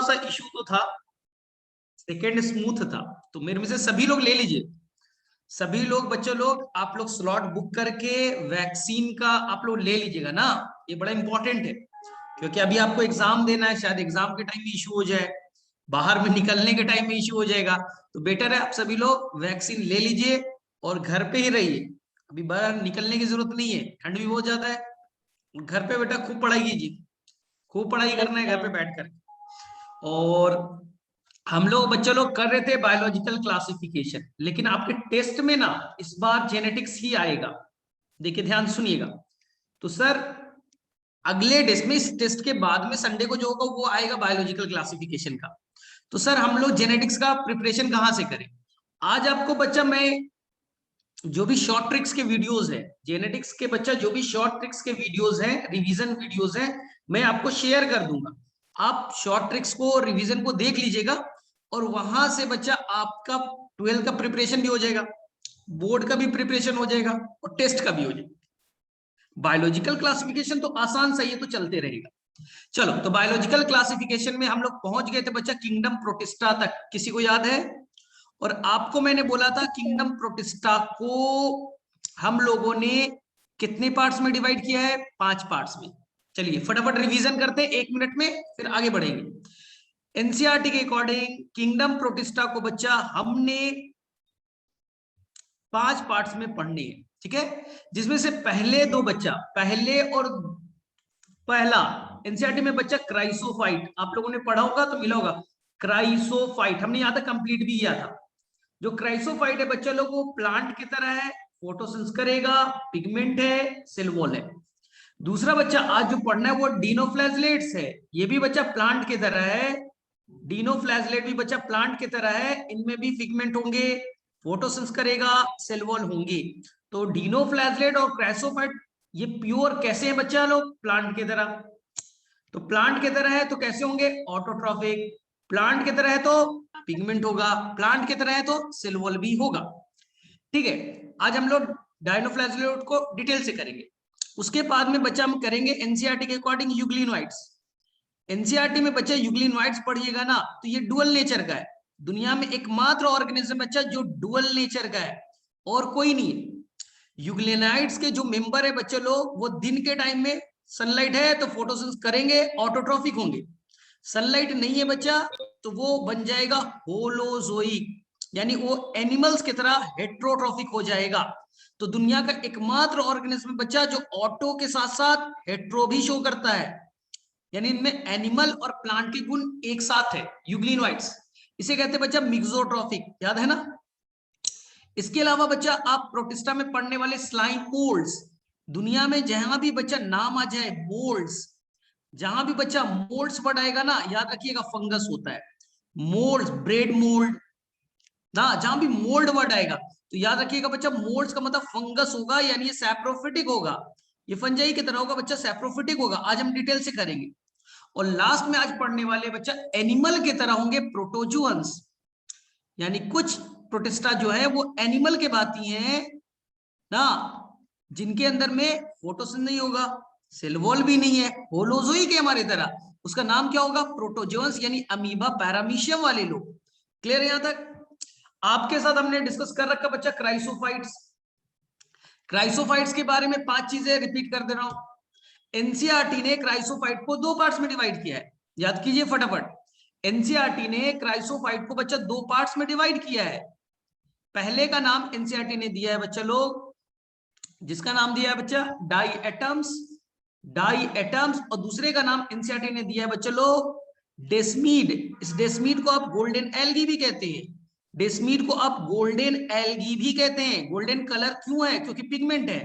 सा इशू तो था, सेकेंड स्मूथ था। तो मेरे में से सभी लोग ले लीजिए, सभी लोग बच्चों लोग आप लोग स्लॉट बुक करके वैक्सीन का आप लोग ले लीजिएगा ना। ये बड़ा इंपॉर्टेंट है, क्योंकि अभी आपको एग्जाम देना है, शायद एग्जाम के टाइम में इशू हो जाए, बाहर में निकलने के टाइम में इशू हो जाएगा। तो बेटर है आप सभी लोग वैक्सीन ले लीजिए और घर पे ही रहिए। अभी बाहर निकलने की जरूरत नहीं है, ठंड भी बहुत ज्यादा है। घर पे बेटा खूब पढ़ाई कीजिए, खूब पढ़ाई करना है घर पे बैठकर। और हम लोग बच्चे लोग कर रहे थे बायोलॉजिकल क्लासिफिकेशन, लेकिन आपके टेस्ट में ना इस बार जेनेटिक्स ही आएगा। देखिए ध्यान सुनिएगा। तो सर अगले डेस्ट में, इस टेस्ट के बाद में संडे को जो होगा वो आएगा बायोलॉजिकल क्लासिफिकेशन का। तो सर हम लोग जेनेटिक्स का प्रिपरेशन कहाँ से करें? आज आपको बच्चा मैं जो भी शॉर्ट ट्रिक्स के वीडियोस है, जेनेटिक्स के बच्चा जो भी शॉर्ट ट्रिक्स के वीडियोस हैं, रिवीजन वीडियोस हैं, मैं आपको शेयर कर दूंगा। आप शॉर्ट ट्रिक्स को, रिवीजन को देख लीजिएगा और वहां से बच्चा आपका 12 का प्रिपरेशन भी हो जाएगा, बोर्ड का भी प्रिपरेशन हो जाएगा और टेस्ट का भी हो जाएगा। बायोलॉजिकल क्लासिफिकेशन तो आसान सही है, तो चलते रहेगा। चलो, तो बायोलॉजिकल क्लासिफिकेशन में हम लोग पहुंच गए थे बच्चा किंगडम प्रोटिस्टा तक, किसी को याद है? और आपको मैंने बोला था किंगडम प्रोटिस्टा को हम लोगों ने कितने पार्ट्स में डिवाइड किया है? 5 पार्ट्स में। चलिए फटाफट रिवीजन करते हैं 1 मिनट में, फिर आगे बढ़ेंगे। एनसीईआरटी के अकॉर्डिंग किंगडम प्रोटिस्टा को बच्चा हमने 5 पार्ट्स में पढ़ने हैं, ठीक है? जिसमें से पहले 2 बच्चा, पहले और पहला एनसीईआरटी में बच्चा क्राइसोफाइट, आप लोगों ने पढ़ा होगा तो मिला होगा। क्राइसोफाइट हमने यहां तक कंप्लीट भी किया था। जो क्राइसोफाइट है बच्चा लोग, वो प्लांट की तरह है, फोटोसिंथेसिस करेगा, पिगमेंट है, सेल वॉल है। दूसरा बच्चा आज जो पढ़ना है वो डीनोफ्लैजलेट्स है, ये भी बच्चा प्लांट की तरह है। डीनोफ्लैजलेट भी बच्चा प्लांट की तरह है, इनमें भी पिगमेंट होंगे, फोटोसिंथेसिस करेगा, सेल वॉल होंगे। तो डीनोफ्लैजलेट और क्राइसोफाइट ये प्योर कैसे है बच्चा लोग? प्लांट की तरह। तो प्लांट की तरह है तो कैसे होंगे? ऑटोट्रॉफिक। प्लांट की तरह है तो पिगमेंट होगा, प्लांट की तरह है तो सेल वॉल भी होगा। ठीक है, आज हम लोग डायनोफ्लैजोलेट को डिटेल से करेंगे। उसके बाद में बच्चा हम करेंगे एनसीईआरटी के अकॉर्डिंग यूग्लिनोइड्स। एनसीईआरटी में बच्चा यूग्लिनोइड्स पढ़िएगा ना, तो ये डुअल नेचर का है। दुनिया में एकमात्र ऑर्गेनिज्म बच्चा जो डुअल नेचर का है, और कोई नहीं है। यूग्लिनाइड्स के जो मेंबर है बच्चे लोग, वो दिन के टाइम में सनलाइट है तो फोटोसिंथेसिस करेंगे, ऑटोट्रॉफिक होंगे। सनलाइट नहीं है बच्चा तो वो बन जाएगा होलोजोइक, यानी वो एनिमल्स की तरह हेट्रोट्रॉफिक हो जाएगा। तो दुनिया का एकमात्र ऑर्गेनिज्म बच्चा जो ऑटो के साथ साथ हेट्रो भी शो करता है, यानी इनमें एनिमल और प्लांट के गुण एक साथ है, यूग्लिनोइड्स। इसे कहते हैं बच्चा मिक्सोट्रॉफिक, याद है ना? इसके अलावा बच्चा आप प्रोटिस्टा में पढ़ने वाले स्लाइम मोल्ड्स, दुनिया में जहां भी बच्चा नाम आ जाए मोल्ड्स, जहां भी बच्चा मोल्ड्स वर्ड आएगा ना, याद रखिएगा फंगस होता है। मोल्ड्स, ब्रेड मोल्ड ना, जहां भी मोल्ड वर्ड आएगा तो याद रखिएगा बच्चा मोल्ड्स का मतलब फंगस होगा, यानी ये सैप्रोफिटिक होगा, ये फंजाई की तरह होगा बच्चा, सैप्रोफिटिक होगा। आज हम डिटेल से करेंगे। और लास्ट में आज पढ़ने वाले बच्चा एनिमल की तरह होंगे, प्रोटोजुअन्स, यानी कुछ प्रोटिस्टा जो है वो एनिमल के भांति हैं ना, जिनके अंदर में फोटोसिंथेसिस नहीं होगा, सेल वॉल भी नहीं है, होलोजोइक है हमारी तरह। उसका नाम क्या होगा? प्रोटोजोन्स, यानी अमीबा पैरामीशियम वाले लोग। क्लियर है यहां तक? आपके साथ हमने डिस्कस कर रखा बच्चा क्राइसोफाइट्स। क्राइसोफाइट्स के बारे में 5 चीजें रिपीट कर दे रहा हूं। एनसीईआरटी ने क्राइसोफाइट को 2 पार्ट्स में डिवाइड किया है, याद कीजिए फटाफट। एनसीईआरटी ने क्राइसोफाइट को बच्चा 2 पार्ट्स में डिवाइड किया है। पहले का नाम एनसीईआरटी ने दिया है बच्चा लोग, जिसका नाम दिया है बच्चा डाई एटम्स, डाई एटम्स। और दूसरे का नाम एनसीईआरटी ने दिया है बच्चा लोग डेस्मीड। इस डेस्मीड को आप गोल्डन एल्गी भी कहते हैं, डेस्मीड को आप गोल्डन एल्गी भी कहते हैं। गोल्डन कलर क्यों है? क्योंकि पिगमेंट है,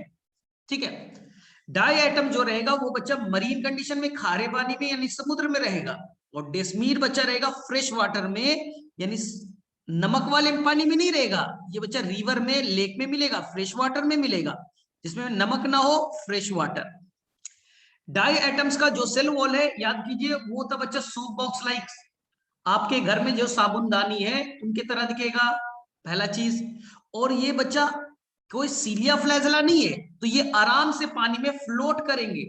ठीक है। डाई एटम जो रहेगा वो बच्चा मरीन कंडीशन में, खारे पानी में यानी समुद्र में रहेगा, और डेस्मीड बच्चा रहेगा फ्रेश वाटर में, यानी नमक वाले पानी में नहीं रहेगा। ये बच्चा रिवर में, लेक में मिलेगा, फ्रेश वाटर में मिलेगा, जिसमें नमक ना हो, फ्रेश वाटर। डाई एटम्स का जो सेल वॉल है, याद कीजिए वो था बच्चा सूप बॉक्स लाइक, आपके घर में जो साबुनदानी है उनकी तरह दिखेगा, पहला चीज। और ये बच्चा कोई सीलिया फ्लैजला नहीं है, तो ये आराम से पानी में फ्लोट करेंगे,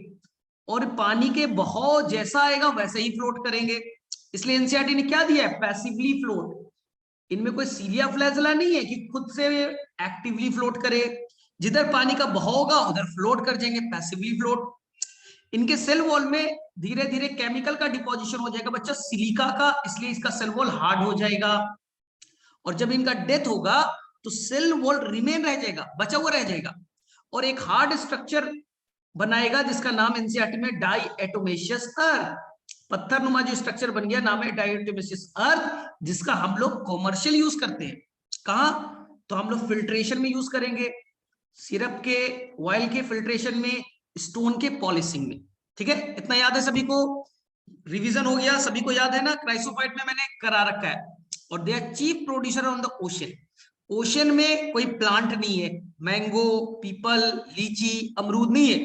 और पानी के बहाव जैसा आएगा वैसे ही फ्लोट करेंगे। इसलिए एनसीईआरटी ने क्या दिया है, पैसिवली फ्लोट। इनमें कोई सीरिया फ्लैजला नहीं है कि खुद से एक्टिवली फ्लोट करे, जिधर पानी का बहाव होगा उधर फ्लोट कर जाएंगे, पैसिवली फ्लोट। इनके सेल वॉल में धीरे धीरे केमिकल का डिपोजिशन हो जाएगा बच्चा, सिलिका का, इसलिए इसका सेल वॉल हार्ड हो जाएगा। और जब इनका डेथ होगा तो सेल वॉल रिमेन रह जाएगा, बचा हुआ रह जाएगा, और एक हार्ड स्ट्रक्चर बनाएगा जिसका नाम एनसीईआरटी में डाइएटोमेशियस अर्थ, पत्थर नुमा जो स्ट्रक्चर बन गया नाम है डाइएटोमेशियस अर्थ, जिसका हम लोग कॉमर्शियल यूज करते हैं। कहां, तो हम लोग फिल्ट्रेशन में यूज करेंगे, सिरप के, ऑयल के फिल्ट्रेशन में, स्टोन के पॉलिशिंग में। ठीक है, इतना याद है सभी को, रिवीजन हो गया, सभी को याद है ना, क्राइसोफाइट में मैंने करा रखा है। और they are chief producer on the ocean. Ocean में कोई प्लांट नहीं है, मैंगो, पीपल, लीची, अमरूद नहीं है,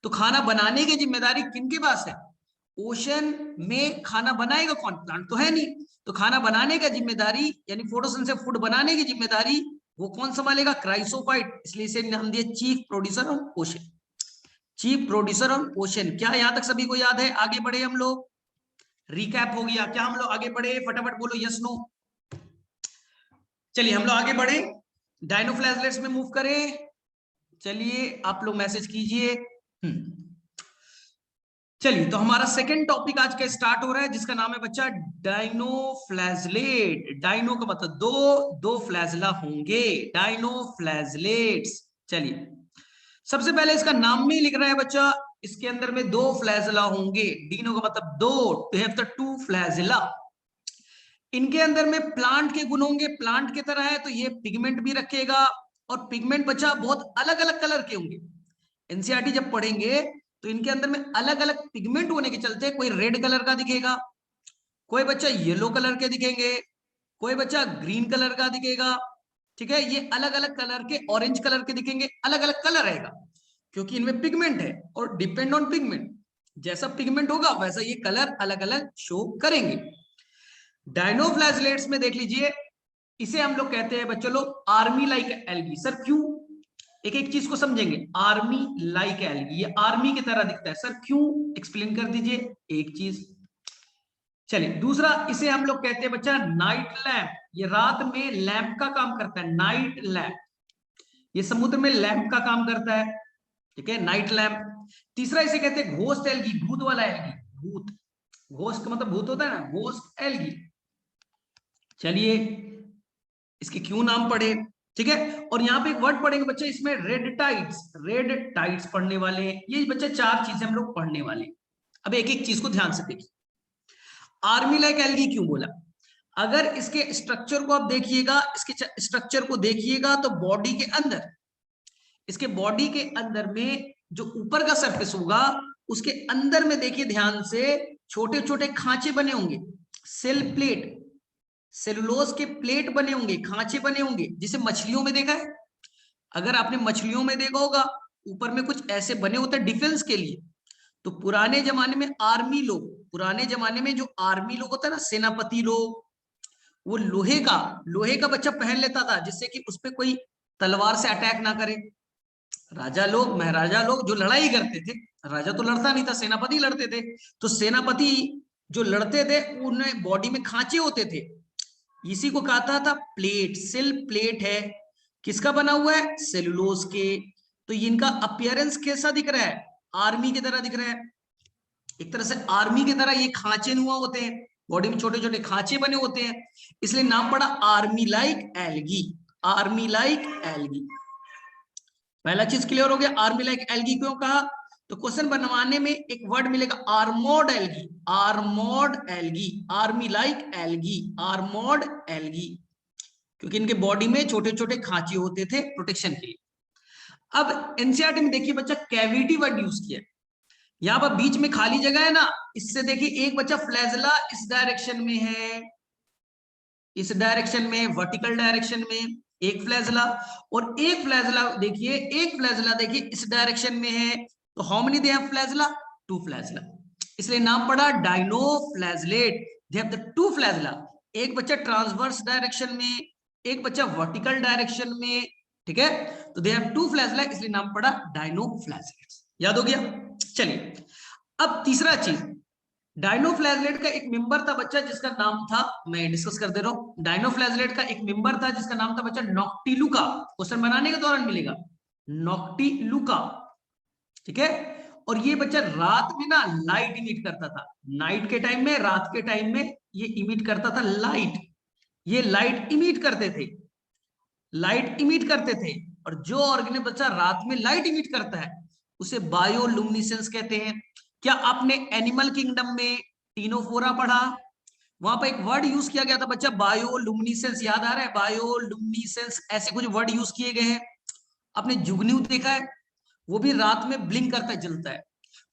तो खाना बनाने की जिम्मेदारी किनके पास है, ओशन में खाना बनाएगा कौन, प्लांट तो है नहीं, तो खाना बनाने का जिम्मेदारी यानी फोटोसिंथेसिस फूड बनाने की जिम्मेदारी वो कौन संभालेगा, क्राइसोफाइट, इसलिए इसे नाम दिया chief producer on ocean. Chief producer on ocean, क्या यहां तक सभी को याद है, आगे बढ़े हम लोग, रिकैप हो गया क्या, हम लोग आगे बढ़े, फटाफट बोलो यस नो। चलिए हम लोग आगे बढ़े, डायनोफ्लैजलेट्स में मूव करें, चलिए आप लोग मैसेज कीजिए। चलिए तो हमारा सेकंड टॉपिक आज का स्टार्ट हो रहा है जिसका नाम है बच्चा डायनोफ्लैजलेट। डायनो का मतलब दो, दो फ्लैजला होंगे, डायनोफ्लैजलेट्स। चलिए सबसे पहले इसका नाम में लिख रहा है बच्चा, इसके अंदर में दो फ्लैजला होंगे, डीनो का मतलब दो, to have the two flagella. इनके अंदर में प्लांट के गुण होंगे, प्लांट की तरह है तो ये पिगमेंट भी रखेगा, और पिगमेंट बच्चा बहुत अलग अलग कलर के होंगे। एनसीईआरटी जब पढ़ेंगे तो इनके अंदर में अलग अलग पिगमेंट होने के चलते कोई रेड कलर का दिखेगा, कोई बच्चा येलो कलर के दिखेंगे, कोई बच्चा ग्रीन कलर का दिखेगा। ठीक है, ये अलग अलग कलर के, ऑरेंज कलर के दिखेंगे, अलग अलग कलर रहेगा क्योंकि इनमें पिगमेंट है, और डिपेंड ऑन पिगमेंट, जैसा पिगमेंट होगा वैसा ये कलर अलग अलग शो करेंगे। डायनोफ्लैजलेट्स में देख लीजिए, इसे हम लोग कहते हैं बच्चों लोग आर्मी लाइक एल्गी। सर क्यों, एक एक चीज को समझेंगे, आर्मी लाइक एल्गी, ये आर्मी की तरह दिखता है, सर क्यों, एक्सप्लेन कर दीजिए एक चीज। चलिए दूसरा, इसे हम लोग कहते हैं बच्चा नाइट लैम्प, ये रात में लैंप का काम करता है, नाइट लैम्प, ये समुद्र में लैंप का काम करता है। ठीक है, नाइट लैम्प। तीसरा इसे कहते हैं घोस्ट एल्गी, भूत वाला एल्गी, भूत, घोस्ट का मतलब भूत होता है ना, घोस्ट एल्गी। चलिए इसके क्यों नाम पढ़े, ठीक है। और यहाँ पे एक वर्ड पढ़ेंगे बच्चे, इसमें रेड टाइड्स, रेड टाइड्स पढ़ने वाले, ये बच्चे चार चीजें हम लोग पढ़ने वाले। अब एक एक चीज को ध्यान से देखिए, आर्मी लाइक एल्गी क्यों बोला, अगर इसके स्ट्रक्चर को आप देखिएगा, इसके स्ट्रक्चर को देखिएगा तो बॉडी के अंदर, इसके बॉडी के अंदर में जो ऊपर का सरफेस होगा उसके अंदर में देखिए ध्यान से, छोटे छोटे खांचे बने होंगे, सेल प्लेट, सेलुलोज के प्लेट बने होंगे, खांचे बने होंगे, जिसे मछलियों में देखा है, अगर आपने मछलियों में देखा होगा ऊपर में कुछ ऐसे बने होते हैं डिफेंस के लिए। तो पुराने जमाने में आर्मी लोग, पुराने जमाने में जो आर्मी लोग होता है ना, सेनापति लोग, वो लोहे का बच्चा पहन लेता था जिससे कि उस पर कोई तलवार से अटैक ना करे। राजा लोग, महाराजा लोग जो लड़ाई करते थे, राजा तो लड़ता नहीं था, सेनापति लड़ते थे, तो सेनापति जो लड़ते थे उनमें बॉडी में खांचे होते थे, इसी को कहता था प्लेट, सेल प्लेट है, किसका बना हुआ है, सेलुलोज के। तो इनका अपीयरेंस कैसा दिख रहा है, आर्मी की तरह दिख रहा है, एक तरह से आर्मी की तरह ये खांचे नुआ होते हैं, बॉडी में छोटे छोटे खांचे बने होते हैं, इसलिए नाम पड़ा army like algae, army like algae. पहला चीज क्लियर हो गया, आर्मी लाइक एल्गी क्यों कहा, तो क्वेश्चन बनवाने में एक वर्ड मिलेगा armoured algae, armoured algae, army like algae, armoured algae, क्योंकि इनके बॉडी में छोटे छोटे खांचे होते थे प्रोटेक्शन के लिए। अब एनसीईआरटी में देखिए बच्चा कैविटी वर्ड यूज किया, यहां पर बीच में खाली जगह है ना, इससे देखिए एक बच्चा फ्लैजला इस डायरेक्शन में है, इस डायरेक्शन में, वर्टिकल डायरेक्शन में एक फ्लैजला, और एक फ्लैजला देखिए, एक फ्लैजला देखिए इस डायरेक्शन में है, तो how many they have flagella, two flagella, इसलिए नाम पड़ा dinoflagellate, they have the two flagella, एक बच्चा ट्रांसवर्स डायरेक्शन में, एक बच्चा वर्टिकल डायरेक्शन में, ठीक है, तो दे हैव टू फ्लैजला, इसलिए नाम पड़ा डायनोफ्लैजलेट। याद हो गया। चलिए अब तीसरा चीज, डायनोफ्लैजलेट का एक मेंबर था बच्चा जिसका नाम था, मैं डिस्कस कर दे रहा हूं, डायनोफ्लैजलेट का एक मेंबर था जिसका नाम था बच्चा नॉक्टिलुका। क्वेश्चन बनाने के दौरान मिलेगा नॉक्टिलुका, ठीक है। और ये बच्चा रात में ना लाइट इमिट करता था, नाइट के टाइम में, रात के टाइम में ये इमिट करता था लाइट, ये लाइट इमिट करते थे, लाइट इमिट करते थे। और जो ऑर्गेनिज्म बच्चा रात में लाइट इमिट करता है उसे बायोलुमिनेसेंस कहते हैं। क्या आपने एनिमल किंगडम में टीनोफोरा पढ़ा, वहां पर एक वर्ड यूज किया गया था बच्चा बायोलुमिनेसेंस, याद आ रहा है, बायोलुमिनेसेंस ऐसे कुछ वर्ड यूज किए गए हैं। आपने जुगनू देखा है, वो भी रात में ब्लिंक करता है, जलता है।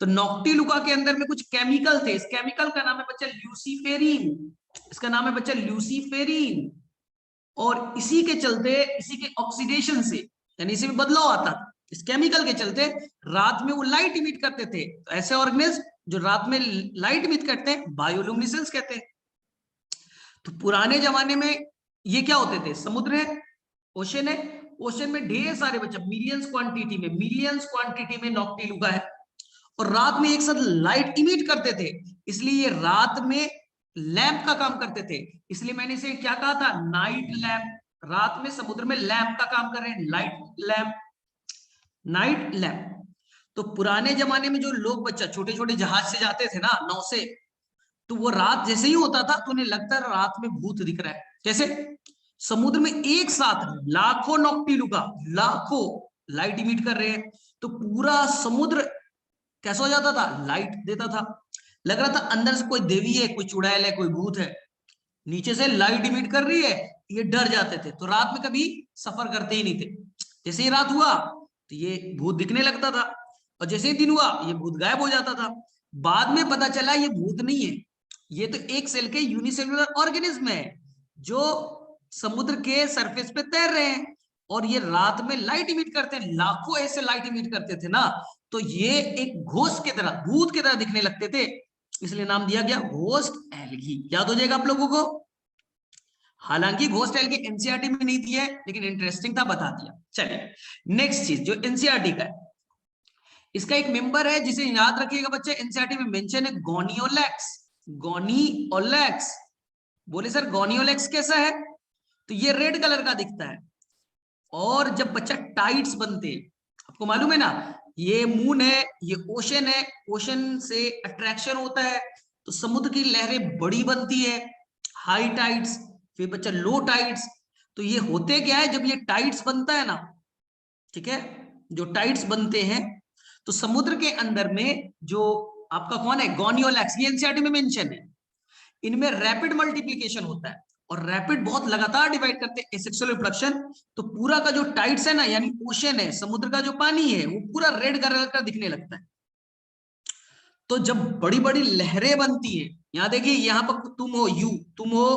तो नॉक्टिलुका के अंदर में कुछ केमिकल थे, इस केमिकल का नाम है बच्चा ल्यूसीफेरिन, इसका नाम है बच्चा ल्यूसीफेरिन। और इसी के चलते, इसी के ऑक्सीडेशन से, यानी इसी में बदलाव आता था, इस केमिकल के चलते रात में वो लाइट इमिट करते थे। तो ऐसे ऑर्गेनिज्म जो रात में लाइट इमिट करते हैं बायोलुमिनेसेंस कहते हैं। तो पुराने जमाने में ये क्या होते थे, समुद्र है, ओशन है, ओशन में ढेर सारे बच्चे, मिलियंस क्वांटिटी में नॉक्टिलुका है, और रात में एक साथ लाइट इमिट करते थे, इसलिए ये रात में लैंप का काम करते थे। इसलिए मैंने इसे क्या कहा था, नाइट लैंप। रात में समुद्र में लैंप का काम कर रहे हैं, लाइट लैंप, नाइट लैंप। तो पुराने जमाने में जो लोग बच्चा छोटे छोटे जहाज से जाते थे ना, नाव से, तो वो रात जैसे ही होता था तो उन्हें लगता था रात में भूत दिख रहा है। कैसे, समुद्र में एक साथ लाखों नॉक्टिलुका, लाखों लाइट इमिट कर रहे हैं, तो पूरा समुद्र कैसा हो जाता था, लाइट देता था। लग रहा था अंदर से कोई देवी है, कोई चुड़ैल है, कोई भूत है, नीचे से लाइट इमिट कर रही है, ये डर जाते थे, तो रात में कभी सफर करते ही नहीं थे। जैसे ही रात हुआ तो ये भूत दिखने लगता था, और जैसे ही दिन हुआ ये भूत गायब हो जाता था। बाद में पता चला ये भूत नहीं है, ये तो एक सेल के यूनिसेलुलर ऑर्गेनिज्म है जो समुद्र के सरफेस पे तैर रहे हैं, और ये रात में लाइट इमिट करते हैं, लाखों ऐसे लाइट इमिट करते थे ना, तो ये एक घोस्ट की तरह, भूत की तरह दिखने लगते थे, इसलिए नाम दिया गया घोस्ट एल्गी। याद हो जाएगा आप लोगों को। हालांकि घोस्ट एल्गी एनसीईआरटी में नहीं दिया है, लेकिन इंटरेस्टिंग था, बता दिया। चलिए नेक्स्ट चीज जो एनसीईआरटी का है, इसका एक मेंबर है जिसे याद रखिएगा बच्चे, एनसीईआरटी में मेंशन है गोनियोलेक्स, गोनियोलेक्स। बोले सर गोनियोलेक्स कैसा है, तो ये रेड कलर का दिखता है, और जब बच्चा टाइड्स बनते हैं, आपको मालूम है ना, ये मून है, ये ओशन है, ओशन से अट्रैक्शन होता है, तो समुद्र की लहरें बड़ी बनती है, हाई टाइड्स, फिर बच्चा लो टाइड्स। तो ये होते क्या है, जब ये टाइड्स बनता है ना, ठीक है, जो टाइड्स बनते हैं, तो समुद्र के अंदर में जो आपका कौन है, गोनियोलैक्स, ये एनसीईआरटी में मेंशन है, इनमें रैपिड मल्टीप्लिकेशन होता है, और रैपिड बहुत लगातार डिवाइड करते हैं, एसेक्सुअल रिप्रोडक्शन। तो पूरा का जो टाइड्स है ना, यानी ओशन है, समुद्र का जो पानी है, वो पूरा रेड कलर का दिखने लगता है। तो जब बड़ी बड़ी लहरें बनती है, यहां देखिए, यहां पर तुम हो, यू तुम हो,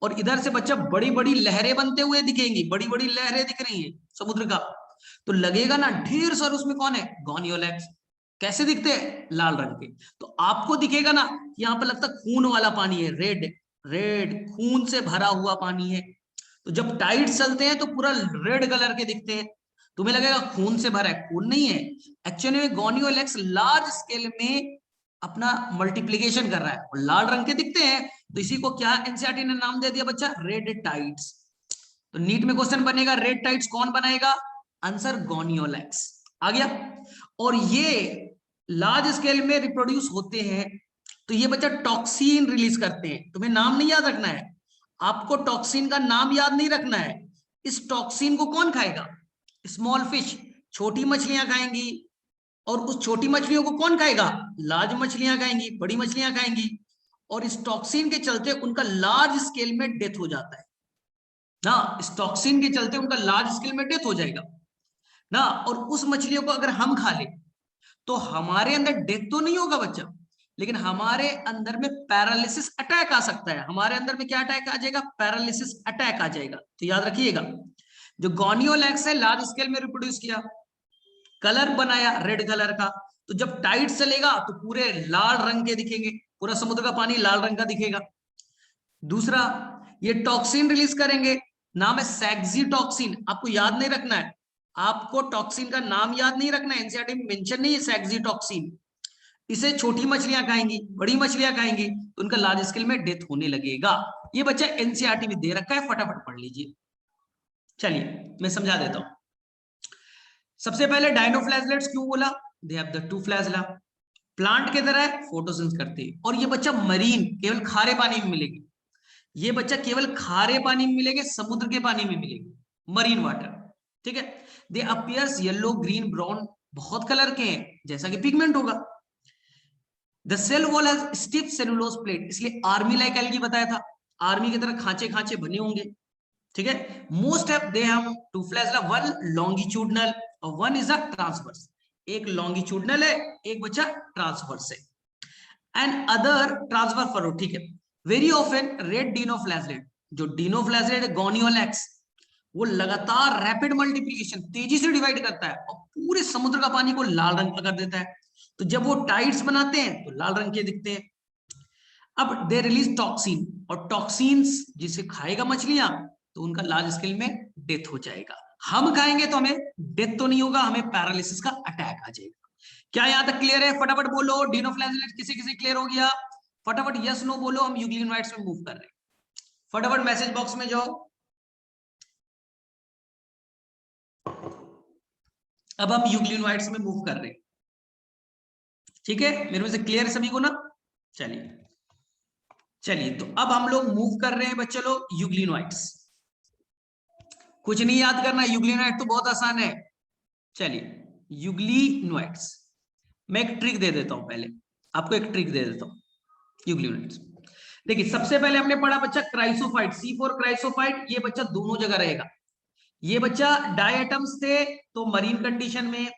और इधर से बच्चा बड़ी बड़ी लहरें बनते हुए दिखेंगी, बड़ी बड़ी लहरें दिख रही है समुद्र का, तो लगेगा ना ढेर सारे उसमें कौन है, गोनियोलैक्स। कैसे दिखते हैं, लाल रंग के। तो आपको दिखेगा ना, यहाँ पर लगता खून वाला पानी है, रेड, रेड खून से भरा हुआ पानी है। तो जब टाइड चलते हैं तो पूरा रेड कलर के दिखते हैं, तुम्हें लगेगा खून से भरा है, खून नहीं है, एक्चुअली में गोनियोलैक्स लार्ज स्केल में अपना मल्टीप्लीकेशन कर रहा है, और लाल रंग के दिखते हैं, तो इसी को क्या एनसीईआरटी ने नाम दे दिया बच्चा, रेड टाइड्स। तो नीट में क्वेश्चन बनेगा रेड टाइड्स कौन बनाएगा, आंसर गोनियोलैक्स आ गया। और ये लार्ज स्केल में रिप्रोड्यूस होते हैं, तो ये बच्चा टॉक्सिन रिलीज करते हैं, तुम्हें नाम नहीं याद रखना है, आपको टॉक्सिन का नाम याद नहीं रखना है। इस टॉक्सिन को कौन खाएगा, स्मॉल फिश, छोटी मछलियां खाएंगी, और उस छोटी मछलियों को कौन खाएगा, लार्ज मछलियां खाएंगी, बड़ी मछलियां खाएंगी, और इस टॉक्सिन के चलते उनका लार्ज स्केल में डेथ हो जाता है ना, इस टॉक्सिन के चलते उनका लार्ज स्केल में डेथ हो जाएगा ना। और उस मछलियों को अगर हम खा ले तो हमारे अंदर डेथ तो नहीं होगा बच्चा, लेकिन हमारे अंदर में पैरालिसिस अटैक आ सकता है, हमारे अंदर में क्या अटैक आ जाएगा, पैरालिसिस अटैक आ जाएगा। तो याद रखिएगा, जो गोनियोलैक्स है लार्ज स्केल में रिप्रोड्यूस किया, कलर बनाया रेड कलर का, तो जब टाइड चलेगा तो पूरे लाल रंग के दिखेंगे, पूरा समुद्र का पानी लाल रंग का दिखेगा। दूसरा, ये टॉक्सिन रिलीज करेंगे, नाम है सैक्सी टॉक्सिन, आपको याद नहीं रखना है, आपको टॉक्सिन का नाम याद नहीं रखना है, एनसीईआरटी में मेंशन नहीं है सैक्सी टॉक्सिन, इसे छोटी मछलियां खाएंगी, बड़ी मछलियां खाएंगी, तो उनका लार्ज स्केल में डेथ होने लगेगा। ये बच्चा एनसीईआरटी में दे रखा है, फटाफट पढ़ लीजिए। चलिए मैं समझा देता हूं। सबसे पहले डायनोफ्लैजलेट्स क्यों बोला? दे have the two flagella, plant के तरह फोटोसिंथेसिस करते हैं, और ये बच्चा मरीन, केवल खारे पानी में मिलेगी। ये बच्चा केवल खारे पानी में मिलेंगे, समुद्र के पानी में मिलेगी, मरीन वाटर। ठीक है। They appears yellow, green, brown, बहुत कलर के हैं, जैसा कि पिगमेंट होगा। The cell wall has stiff cellulose plate, इसलिए आर्मी लाइक एल्गी बताया था, आर्मी की तरह खांचे खांचे बने होंगे। ठीक है। Most of they have two flagella, one longitudinal और वन इज अ ट्रांसवर्स। एक लॉन्गिट्यूडनल है, एक बच्चा ट्रांसवर्स है, एंड अदर ट्रांसफर फरो। ठीक है। वेरी ऑफन रेड डिनोफ्लैजलेट, जो डिनोफ्लैजलेट है गोनियोलैक्स, वो लगातार रैपिड मल्टीप्लिकेशन, तेजी से डिवाइड करता है और पूरे समुद्र का पानी को लाल रंग का कर देता है। तो जब वो टाइड्स बनाते हैं तो लाल रंग के दिखते हैं। अब दे रिलीज टॉक्सिन, और टॉक्सिन्स जिसे खाएगा मछलियां तो उनका लार्ज स्केल में डेथ हो जाएगा। हम खाएंगे तो हमें डेथ तो नहीं होगा, हमें पैरालिसिस का अटैक आ जाएगा। क्या यहां तक क्लियर है? फटाफट बोलो, डिनोफ्लैजलेट किसी किसी क्लियर हो गया? फटाफट यस नो बोलो, हम यूग्लिनोइड्स में मूव कर रहे हैं। फटाफट मैसेज बॉक्स में जाओ। अब हम यूग्लिनोइड्स में मूव कर रहे हैं। ठीक है, मेरे में से क्लियर है सभी को ना? चलिए चलिए, तो अब हम लोग मूव कर रहे हैं बच्चे लोग यूग्लिनोइड्स। कुछ नहीं याद करना, यूग्लिनोइड तो बहुत आसान है। चलिए यूग्लिनोइड्स, मैं एक ट्रिक दे देता हूं, पहले आपको एक ट्रिक दे देता हूं यूग्लिनोइड्स। देखिए सबसे पहले हमने पढ़ा बच्चा क्राइसोफाइट, C4 क्राइसोफाइट, ये बच्चा दोनों जगह रहेगा। ये बच्चा डायटम्स थे तो मरीन कंडीशन में,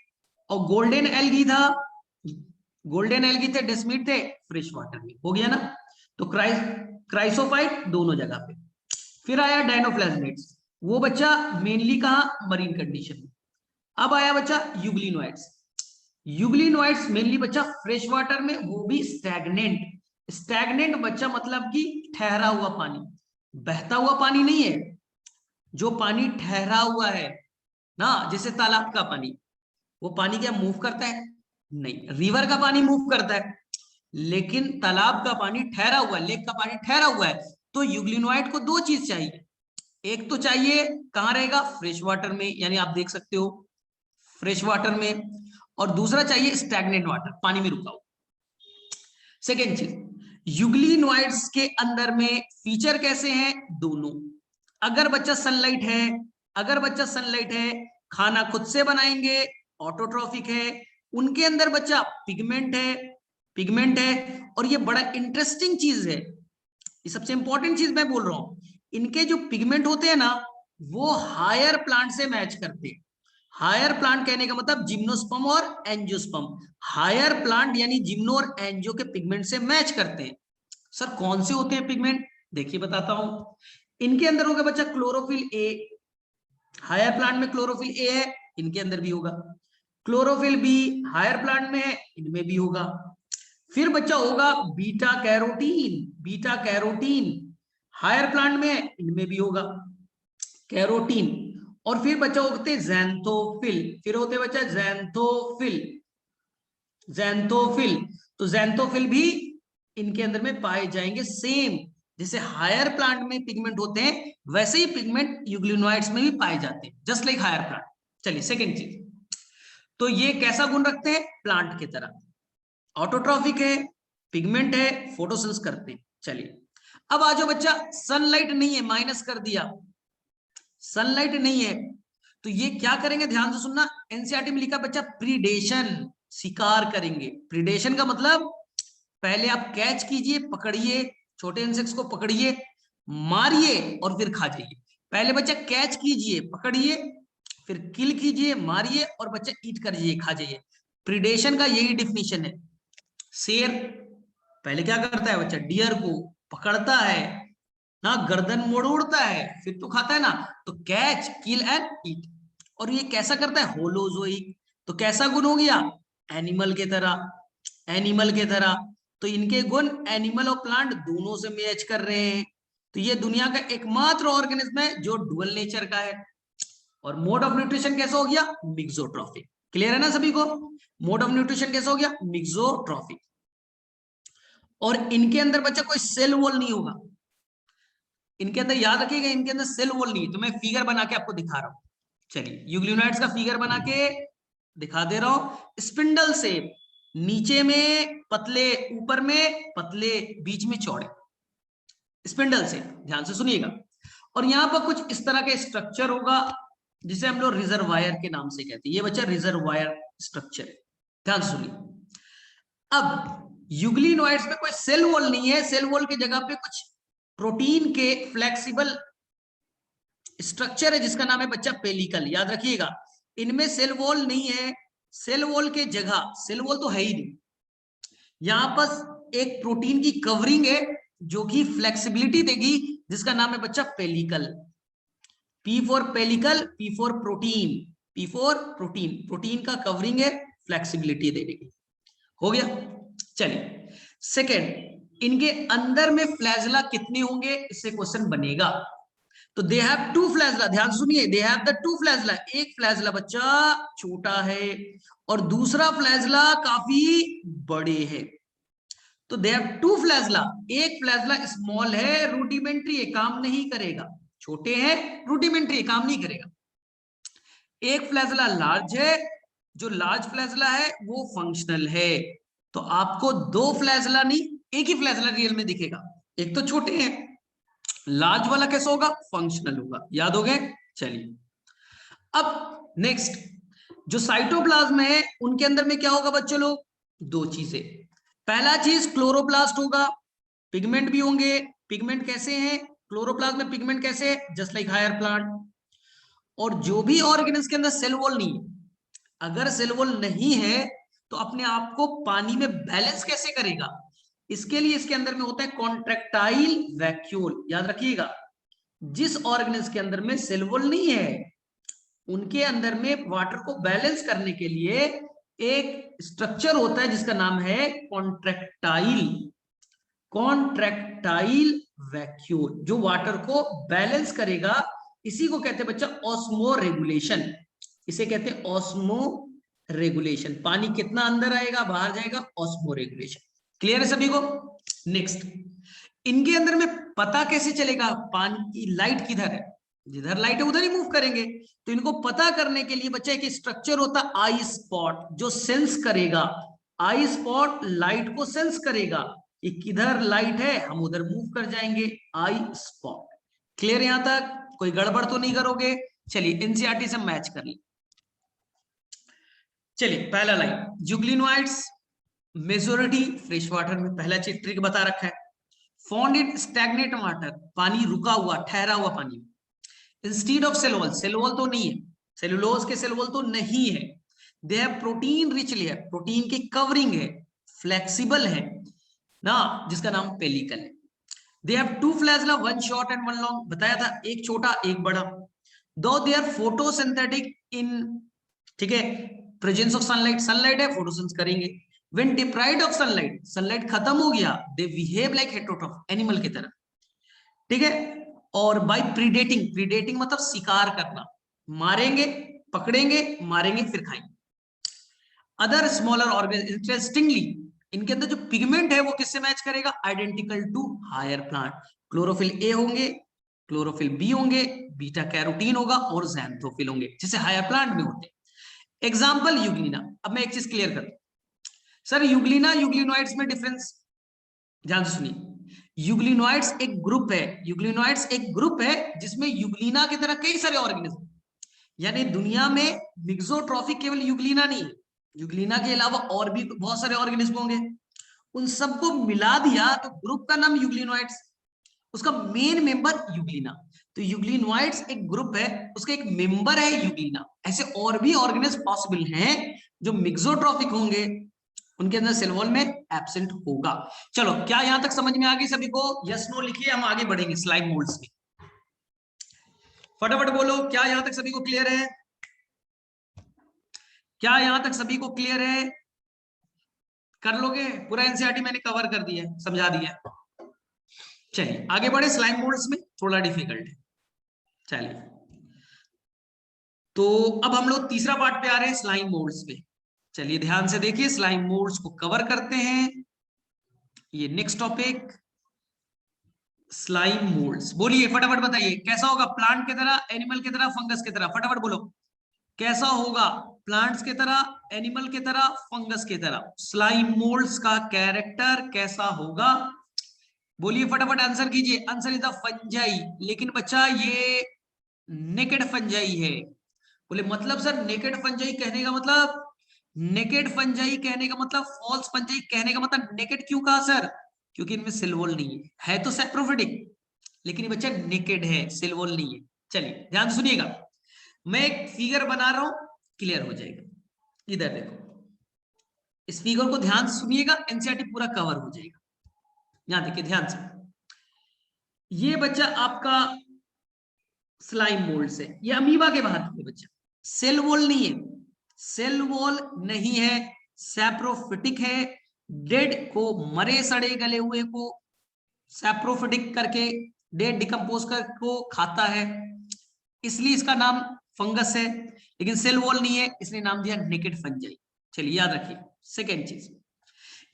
और गोल्डन एल्गी था, गोल्डन एल्गी थे, डेस्मिड थे फ्रेश वाटर में, हो गया ना? तो क्राइसोफाइट दोनों जगह पे। फिर आया डायनोफ्लैजलेट्स, वो बच्चा मेनली कहा मरीन कंडीशन में। अब आया बच्चा यूग्लिनोइड्स, यूग्लिनोइड्स मेनली बच्चा फ्रेश वाटर में, वो भी स्टैग्नेंट। स्टैग्नेंट बच्चा मतलब कि ठहरा हुआ पानी, बहता हुआ पानी नहीं है, जो पानी ठहरा हुआ है ना, जैसे तालाब का पानी, वो पानी क्या मूव करता है? नहीं। रिवर का पानी मूव करता है, लेकिन तालाब का पानी ठहरा हुआ है, लेक का पानी ठहरा हुआ है। तो यूग्लिनोइड को दो चीज चाहिए, एक तो चाहिए कहां रहेगा? फ्रेश वाटर में, यानी आप देख सकते हो फ्रेश वाटर में, और दूसरा चाहिए स्टैग्नेंट वाटर, पानी में रुका हुआ। सेकेंड चीज, यूग्लिनोइड्स के अंदर में फीचर कैसे हैं? दोनों। अगर बच्चा सनलाइट है, अगर बच्चा सनलाइट है, खाना खुद से बनाएंगे, ऑटोट्रॉफिक है, उनके अंदर बच्चा पिगमेंट है, पिगमेंट है। और ये बड़ा इंटरेस्टिंग चीज है, ये सबसे इंपॉर्टेंट चीज मैं बोल रहा हूं, इनके जो पिगमेंट होते हैं ना, वो हायर प्लांट से मैच करते हैं। हायर प्लांट कहने का मतलब जिम्नोस्पर्म और एंजियोस्पर्म, हायर प्लांट यानी जिम्नो और एंजियो के पिगमेंट से मैच करते हैं। सर कौन से होते हैं पिगमेंट? देखिए बताता हूं। इनके अंदर होगा बच्चा क्लोरोफिल ए, हायर प्लांट में क्लोरोफिल ए है, इनके अंदर भी होगा। क्लोरोफिल बी हायर प्लांट में है, इनमें भी होगा। फिर बच्चा होगा beta carotene, beta carotene higher plant में है, इनमें भी होगा कैरोटीन। और फिर बच्चा होते हैं ज़ैंथोफिल, फिर होते बच्चा ज़ैंथोफिल, ज़ैंथोफिल। तो ज़ैंथोफिल भी इनके अंदर में पाए जाएंगे। सेम जैसे हायर प्लांट में पिगमेंट होते हैं, वैसे ही पिगमेंट यूग्लिनोइड्स में भी पाए जाते हैं, जस्ट लाइक हायर प्लांट। चलिए सेकेंड चीज, तो ये कैसा गुण रखते हैं? प्लांट की तरह, ऑटोट्रॉफिक है, पिगमेंट है, फोटोसिंथेसिस करते हैं। चलिए अब आ जाओ बच्चा, सनलाइट नहीं है, माइनस कर दिया, सनलाइट नहीं है, तो ये क्या करेंगे? ध्यान से सुनना, एनसीईआरटी में लिखा बच्चा प्रीडेशन, शिकार करेंगे। प्रीडेशन का मतलब पहले आप कैच कीजिए, पकड़िए, छोटे इंसेक्ट्स को पकड़िए, मारिए और फिर खा जाइए। पहले बच्चा कैच कीजिए, पकड़िए, फिर किल कीजिए, मारिए और बच्चा ईट करिए, खा जाइए। प्रीडेशन का यही डिफिनीशन है। शेर पहले क्या करता है बच्चा? डियर को पकड़ता है ना, गर्दन मोड़ उड़ता है, फिर तो खाता है ना। तो कैच, किल एंड ईट। और ये कैसा करता है? होलोजोइक। तो कैसा गुण हो गया? एनिमल के तरह, एनिमल के तरह। तो इनके गुण एनिमल और प्लांट दोनों से मैच कर रहे हैं। तो ये दुनिया का एकमात्र ऑर्गेनिज्म है जो डुअल नेचर का है। और मोड ऑफ न्यूट्रिशन कैसा हो गया? मिक्सोट्रॉफिक। क्लियर है ना सभी को? मोड ऑफ न्यूट्रिशन कैसा हो गया? मिक्सोट्रॉफिक। और इनके अंदर बच्चा कोई सेल वॉल नहीं होगा, इनके अंदर याद रखिएगा, इनके अंदर सेल वॉल नहीं है। तो मैं फिगर बना के आपको दिखा रहा हूं। चलिए यूग्लिनोइड्स का फिगर बना के दिखा दे रहा हूं। स्पिंडल से नीचे में पतले, ऊपर में पतले, बीच में चौड़े, स्पिंडल से, ध्यान से सुनिएगा। और यहां पर कुछ इस तरह का स्ट्रक्चर होगा जिसे हम लोग रिजर्वायर के नाम से कहते हैं। ये बच्चा रिजर्वायर स्ट्रक्चर है, ध्यान से सुनिए। अब यूग्लिनोइड्स में कोई सेल वॉल नहीं है, सेल वॉल की जगह पे कुछ प्रोटीन के फ्लेक्सिबल स्ट्रक्चर है जिसका नाम है बच्चा पेलिकल। याद रखिएगा, इनमें सेल वॉल नहीं है, सेल वॉल के जगह, सेल वॉल तो है ही नहीं, यहां पर एक प्रोटीन की कवरिंग है जो कि फ्लेक्सिबिलिटी देगी, जिसका नाम है बच्चा pellicle. P for pellicle, P for protein, P for protein, protein का कवरिंग है, फ्लेक्सिबिलिटी देने की। हो गया। चलिए सेकेंड, इनके अंदर में फ्लैजला कितने होंगे, इससे क्वेश्चन बनेगा। तो दे हैव टू फ्लैजला, ध्यान सुनिए, दे हैव द टू फ्लैजला। एक फ्लैजला बच्चा छोटा है और दूसरा फ्लैजला काफी बड़े है। तो दे हैव टू फ्लैजला, एक फ्लैजला स्मॉल है, रूडिमेंट्री है, काम नहीं करेगा, छोटे हैं, रूडिमेंट्री है, काम नहीं करेगा। एक फ्लैजला लार्ज है, जो लार्ज फ्लैजला है वो फंक्शनल है। तो आपको दो फ्लैजला नहीं, एक ही फ्लैजला रियल में दिखेगा। एक तो छोटे हैं, लार्ज वाला कैसा होगा? फंक्शनल होगा। याद हो गए? चलिए अब नेक्स्ट, जो साइटोप्लाज्म है उनके अंदर में क्या होगा बच्चों लोग? दो चीजें। पहला चीज क्लोरोप्लास्ट होगा, पिगमेंट भी होंगे। पिगमेंट कैसे हैं? क्लोरोप्लास्ट में पिगमेंट कैसे है? Just like higher plant. और जो भी ऑर्गेनिज के अंदर सेल वॉल नहीं है, अगर सेल वॉल नहीं है तो अपने आप को पानी में बैलेंस कैसे करेगा? इसके लिए इसके अंदर में होता है कॉन्ट्रैक्टाइल वैक्यूल। याद रखिएगा, जिस ऑर्गेनिज के अंदर में सेल वॉल नहीं है उनके अंदर में वाटर को बैलेंस करने के लिए एक स्ट्रक्चर होता है जिसका नाम है कॉन्ट्रैक्टाइल, कॉन्ट्रैक्टाइल वैक्यूल, जो वाटर को बैलेंस करेगा। इसी को कहते हैं बच्चा ऑस्मो रेगुलेशन, इसे कहते हैं ऑस्मो रेगुलेशन। पानी कितना अंदर आएगा बाहर जाएगा, ऑस्मो रेगुलेशन। क्लियर है सभी को? नेक्स्ट, इनके अंदर में पता कैसे चलेगा पानी की लाइट किधर है? जिधर लाइट है उधर ही मूव करेंगे। तो इनको पता करने के लिए बच्चा एक स्ट्रक्चर होता है आई स्पॉट, जो सेंस करेगा। आई स्पॉट लाइट को सेंस करेगा कि किधर लाइट है, हम उधर मूव कर जाएंगे। आई स्पॉट। क्लियर यहां तक? कोई गड़बड़ तो नहीं करोगे? चलिए एनसीईआरटी से मैच कर ली। चलिए पहला line, euglenoids majority fresh water में, पहला चीज ट्रिक बता रखा है। फाउंड इन स्टैग्नेट वाटर, पानी रुका हुआ, ठहरा हुआ पानी। Instead of cell wall, cell wall तो नहीं है, सेलुलोज के सेल वॉल तो नहीं है। They have protein rich layer, protein की कवरिंग है, फ्लेक्सिबल है ना, जिसका नाम पेलिकल है। They have two flagella, one short and one long, बताया था, एक छोटा एक बड़ा। दो दे आर फोटोसिंथेटिक इन, ठीक है, प्रेजेंस ऑफ सनलाइट, सनलाइट है फोटोसिंथेसिस करेंगे। When deprived of sunlight, sunlight खत्म हो गया, they behave like heterotroph, animal की तरह, ठीक है। और बाय प्रीडेटिंग, प्रीडेटिंग मतलब शिकार करना, मारेंगे, पकड़ेंगे, मारेंगे, फिर खाएंगे। अदर स्मॉलर ऑर्गेनिज्म, इंटरेस्टिंगली इनके अंदर जो पिगमेंट है वो किससे मैच करेगा? Identical to higher plant. Chlorophyll A होंगे, क्लोरोफिल बी होंगे, बीटा कैरोटीन होगा और ज़ैंथोफिल होंगे, जैसे हायर प्लांट में होते हैं। Example Euglena. अब मैं एक चीज क्लियर कर दूं, सर यूग्लिना यूग्लिनोइड्स में डिफरेंस, ध्यान से सुनिए। यूग्लिनोइड्स एक ग्रुप है, यूग्लिनोइड्स एक ग्रुप है जिसमें यूग्लिना की तरह कई सारे ऑर्गेनिज्म, यानी दुनिया में मिक्सोट्रॉफिक केवल यूग्लिना नहीं है, यूग्लिना के अलावा और भी बहुत सारे ऑर्गेनिज्म होंगे, उन सबको मिला दिया तो ग्रुप का नाम यूग्लिनोइड्स, उसका मेन मेंबर यूग्लिना। तो यूग्लिनोइड्स एक ग्रुप है, उसका एक मेंबर है यूग्लिना। ऐसे और भी ऑर्गेनिज्म पॉसिबल हैं जो मिक्सोट्रॉफिक होंगे, उनके अंदर सेल वॉल में एब्सेंट होगा। चलो क्या यहां तक समझ में आ गई सभी को? यस नो लिखिए, हम आगे बढ़ेंगे स्लाइड मोड्स में। फटाफट बोलो, क्या यहां तक सभी को क्लियर है? क्या यहां तक सभी को क्लियर है? कर लोगे? पूरा एनसीईआरटी मैंने कवर कर दिया है, समझा दिया है। चलिए आगे बढ़े, स्लाइड मोड्स में थोड़ा डिफिकल्ट है। चलिए तो अब हम लोग तीसरा पार्ट पे आ रहे हैं, स्लाइम मोल्ड्स पे। चलिए ध्यान से देखिए, स्लाइम मोल्ड्स को कवर करते हैं। ये नेक्स्ट टॉपिक, स्लाइम मोल्ड्स। बोलिए फटाफट बताइए, कैसा होगा? प्लांट की तरह, एनिमल की तरह, फंगस की तरह? फटाफट बोलो, कैसा होगा? प्लांट्स की तरह, एनिमल की तरह, फंगस की तरह? स्लाइम मोल्ड्स का कैरेक्टर कैसा होगा? बोलिए फटाफट आंसर कीजिए। Answer is the fungi. लेकिन बच्चा ये नेकेड फंजाई है। बोले मतलब सर नेकेड फंजाई कहने का मतलब, नेकेड फंजाई कहने का मतलब, फॉल्स फंजाई कहने का मतलब नेकेड क्यों कहा सर? क्योंकि इनमें सेल वॉल नहीं है तो सैप्रोफिटिक, लेकिन ये बच्चा नेकेड है, सेल वॉल नहीं है। चलिए ध्यान से सुनिएगा, मैं एक फिगर बना रहा हूं, क्लियर हो जाएगा। इधर देखो, इस फिगर को ध्यान से सुनिएगा, एनसीईआरटी पूरा कवर हो जाएगा। यहां देखिए ध्यान से, ये बच्चा आपका स्लाइम मोल्ड से, ये अमीबा के बाहर है बच्चा, सेल वॉल नहीं है, सेल वॉल नहीं है, सैप्रोफिटिक है। डेड को, मरे सड़े गले हुए को सैप्रोफिटिक करके, डेड डिकम्पोज कर को खाता है, इसलिए इसका नाम फंगस है। लेकिन सेल वॉल नहीं है, इसलिए नाम दिया नेकेड फंजाई। चलिए याद रखिए। सेकेंड चीज,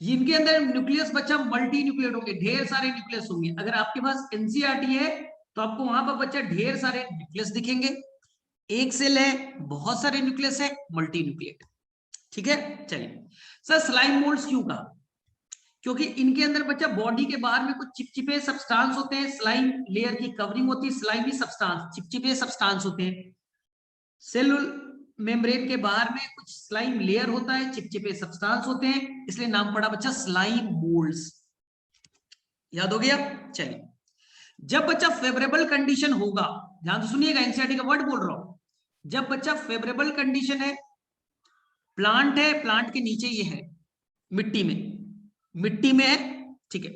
इनके अंदर न्यूक्लियस बच्चा मल्टी न्यूक्लियड होंगे, ढेर सारे न्यूक्लियस होंगे। अगर आपके पास एनसीईआरटी है तो आपको वहां पर बच्चा ढेर सारे न्यूक्लियस दिखेंगे। एक सेल है, बहुत सारे न्यूक्लियस है, मल्टी न्यूक्लियड। ठीक है। चलिए सर, स्लाइम मोल्ड्स क्यों कहा? क्योंकि इनके अंदर बच्चा बॉडी के बाहर में कुछ चिपचिपे सब्सटेंस होते हैं, स्लाइम लेयर की कवरिंग होती है, स्लाइमी सब्सटेंस, चिपचिपे सब्सटेंस होते हैं। सेलुलर मेम्ब्रेन के बाहर में कुछ स्लाइम लेयर होता है, चिपचिपे सब्सटेंस होते हैं, इसलिए नाम पड़ा बच्चा स्लाइम मोल्ड्स। याद हो गया? चलिए, जब बच्चा फेवरेबल कंडीशन होगा, ध्यान से सुनिएगा, एनसीईआरटी का वर्ड बोल रहा हूं, जब बच्चा फेवरेबल कंडीशन है, प्लांट है, प्लांट के नीचे ये है, मिट्टी में, मिट्टी में है, ठीक है,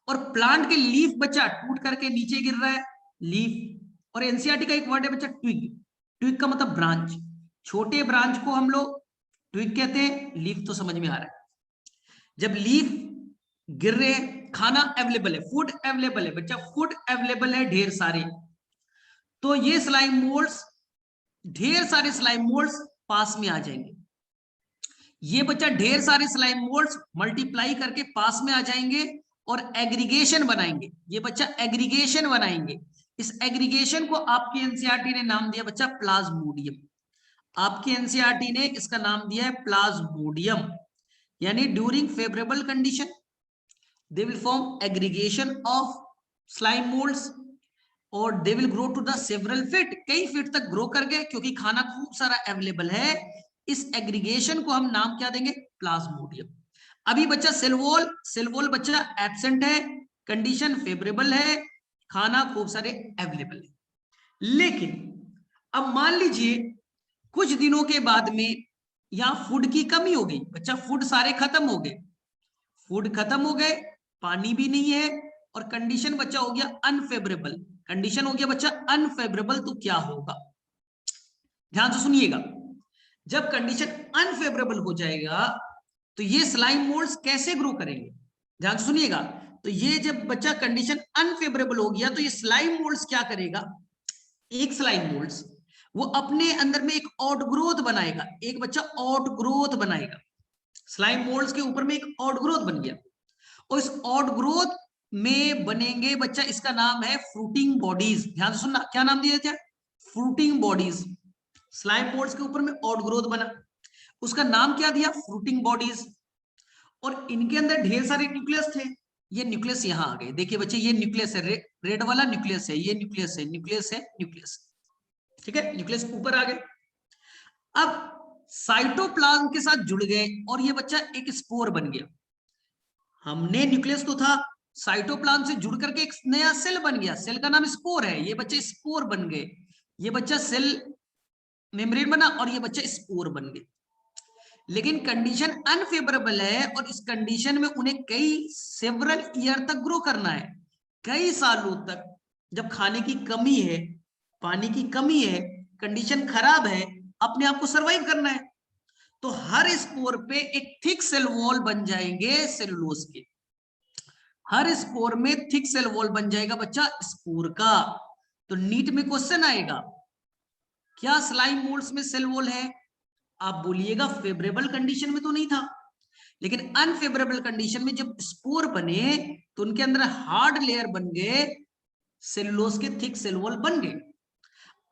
और प्लांट के लीफ बच्चा टूट करके नीचे गिर रहा है, लीफ। और एनसीईआरटी का एक वर्ड है बच्चा ट्विग, ट्विग का मतलब ब्रांच, छोटे ब्रांच को हम लोग ट्विग कहते हैं, लीफ तो समझ में आ रहा है। जब लीफ गिर रहे हैं, खाना अवेलेबल है, फूड अवेलेबल है बच्चा, फूड अवेलेबल है ढेर सारे, तो ये स्लाइम मोल्ड्स, ढेर सारे स्लाइम मोल्ड्स पास में आ जाएंगे। ये बच्चा ढेर सारे स्लाइम मोल्ड्स मल्टीप्लाई करके पास में आ जाएंगे और एग्रीगेशन बनाएंगे। ये बच्चा एग्रीगेशन बनाएंगे। इस एग्रीगेशन को आपकी एनसीईआरटी ने नाम दिया बच्चा प्लाज्मोडियम। आपकी एनसीईआरटी ने इसका नाम दिया है प्लाज्मोडियम। यानी during favourable condition they will form aggregation of slime molds और they will grow to the several feet, कई फीट तक ग्रो कर गए क्योंकि खाना खूब सारा अवेलेबल है। इस एग्रीगेशन को हम नाम क्या देंगे? प्लाज्मोडियम। अभी बच्चा सेल वॉल, सेल वॉल बच्चा एब्सेंट है, कंडीशन फेवरेबल है, खाना खूब सारे अवेलेबल है। लेकिन अब मान लीजिए कुछ दिनों के बाद में यहां फूड की कमी हो गई बच्चा, फूड सारे खत्म हो गए, फूड खत्म हो गए, पानी भी नहीं है, और कंडीशन बच्चा हो गया अनफेवरेबल, कंडीशन हो गया बच्चा अनफेवरेबल, तो क्या होगा? ध्यान से सुनिएगा, जब कंडीशन अनफेवरेबल हो जाएगा तो ये स्लाइम मोल्ड्स कैसे ग्रो करेंगे? ध्यान से सुनिएगा, तो ये जब बच्चा कंडीशन अनफेवरेबल हो गया तो ये स्लाइम मोल्ड्स क्या करेगा? एक स्लाइम मोल्ड्स वो अपने अंदर में एक आउटग्रोथ बनाएगा, एक बच्चा आउटग्रोथ बनाएगा, स्लाइम मोल्ड्स के ऊपर में एक आउटग्रोथ बन गया, और इस आउटग्रोथ में बनेंगे बच्चा, इसका नाम है फ्रूटिंग बॉडीज। ध्यान से सुनना, क्या नाम दिया था? Fruiting bodies. स्लाइम मोल्ड्स के ऊपर में आउटग्रोथ बना, उसका नाम क्या दिया? Fruiting bodies. और इनके अंदर ढेर सारे न्यूक्लियस थे, ये न्यूक्लियस यहां आ गए, देखिए बच्चे ये न्यूक्लियस है, रेड वाला न्यूक्लियस है, ये न्यूक्लियस है, न्यूक्लियस है, न्यूक्लियस, ठीक है, न्यूक्लियस ऊपर आ गए। अब साइटोप्लाज्म के साथ जुड़ गए और ये बच्चा एक स्पोर बन गया। हमने न्यूक्लियस तो था, साइटोप्लाज्म से जुड़ करके एक नया सेल बन गया, सेल का नाम स्पोर है, ये बच्चे स्पोर बन गए, ये बच्चा सेल मेम्ब्रेन बना और ये बच्चा स्पोर बन गए। लेकिन कंडीशन अनफेवरेबल है और इस कंडीशन में उन्हें कई सेवरल ईयर तक ग्रो करना है, कई सालों तक। जब खाने की कमी है, पानी की कमी है, कंडीशन खराब है, अपने आप को सरवाइव करना है, तो हर स्पोर पे एक थिक सेल वॉल बन जाएंगे सेलुलोज के, हर स्पोर में थिक सेल वॉल बन जाएगा बच्चा स्पोर का। तो नीट में क्वेश्चन आएगा क्या स्लाइम मोल्ड्स में सेल वॉल है? आप बोलिएगा फेवरेबल कंडीशन में तो नहीं था, लेकिन अनफेवरेबल कंडीशन में जब स्पोर बने तो उनके अंदर हार्ड लेयर बन गए, सेलुलोज के थिक सेल वॉल बन गए।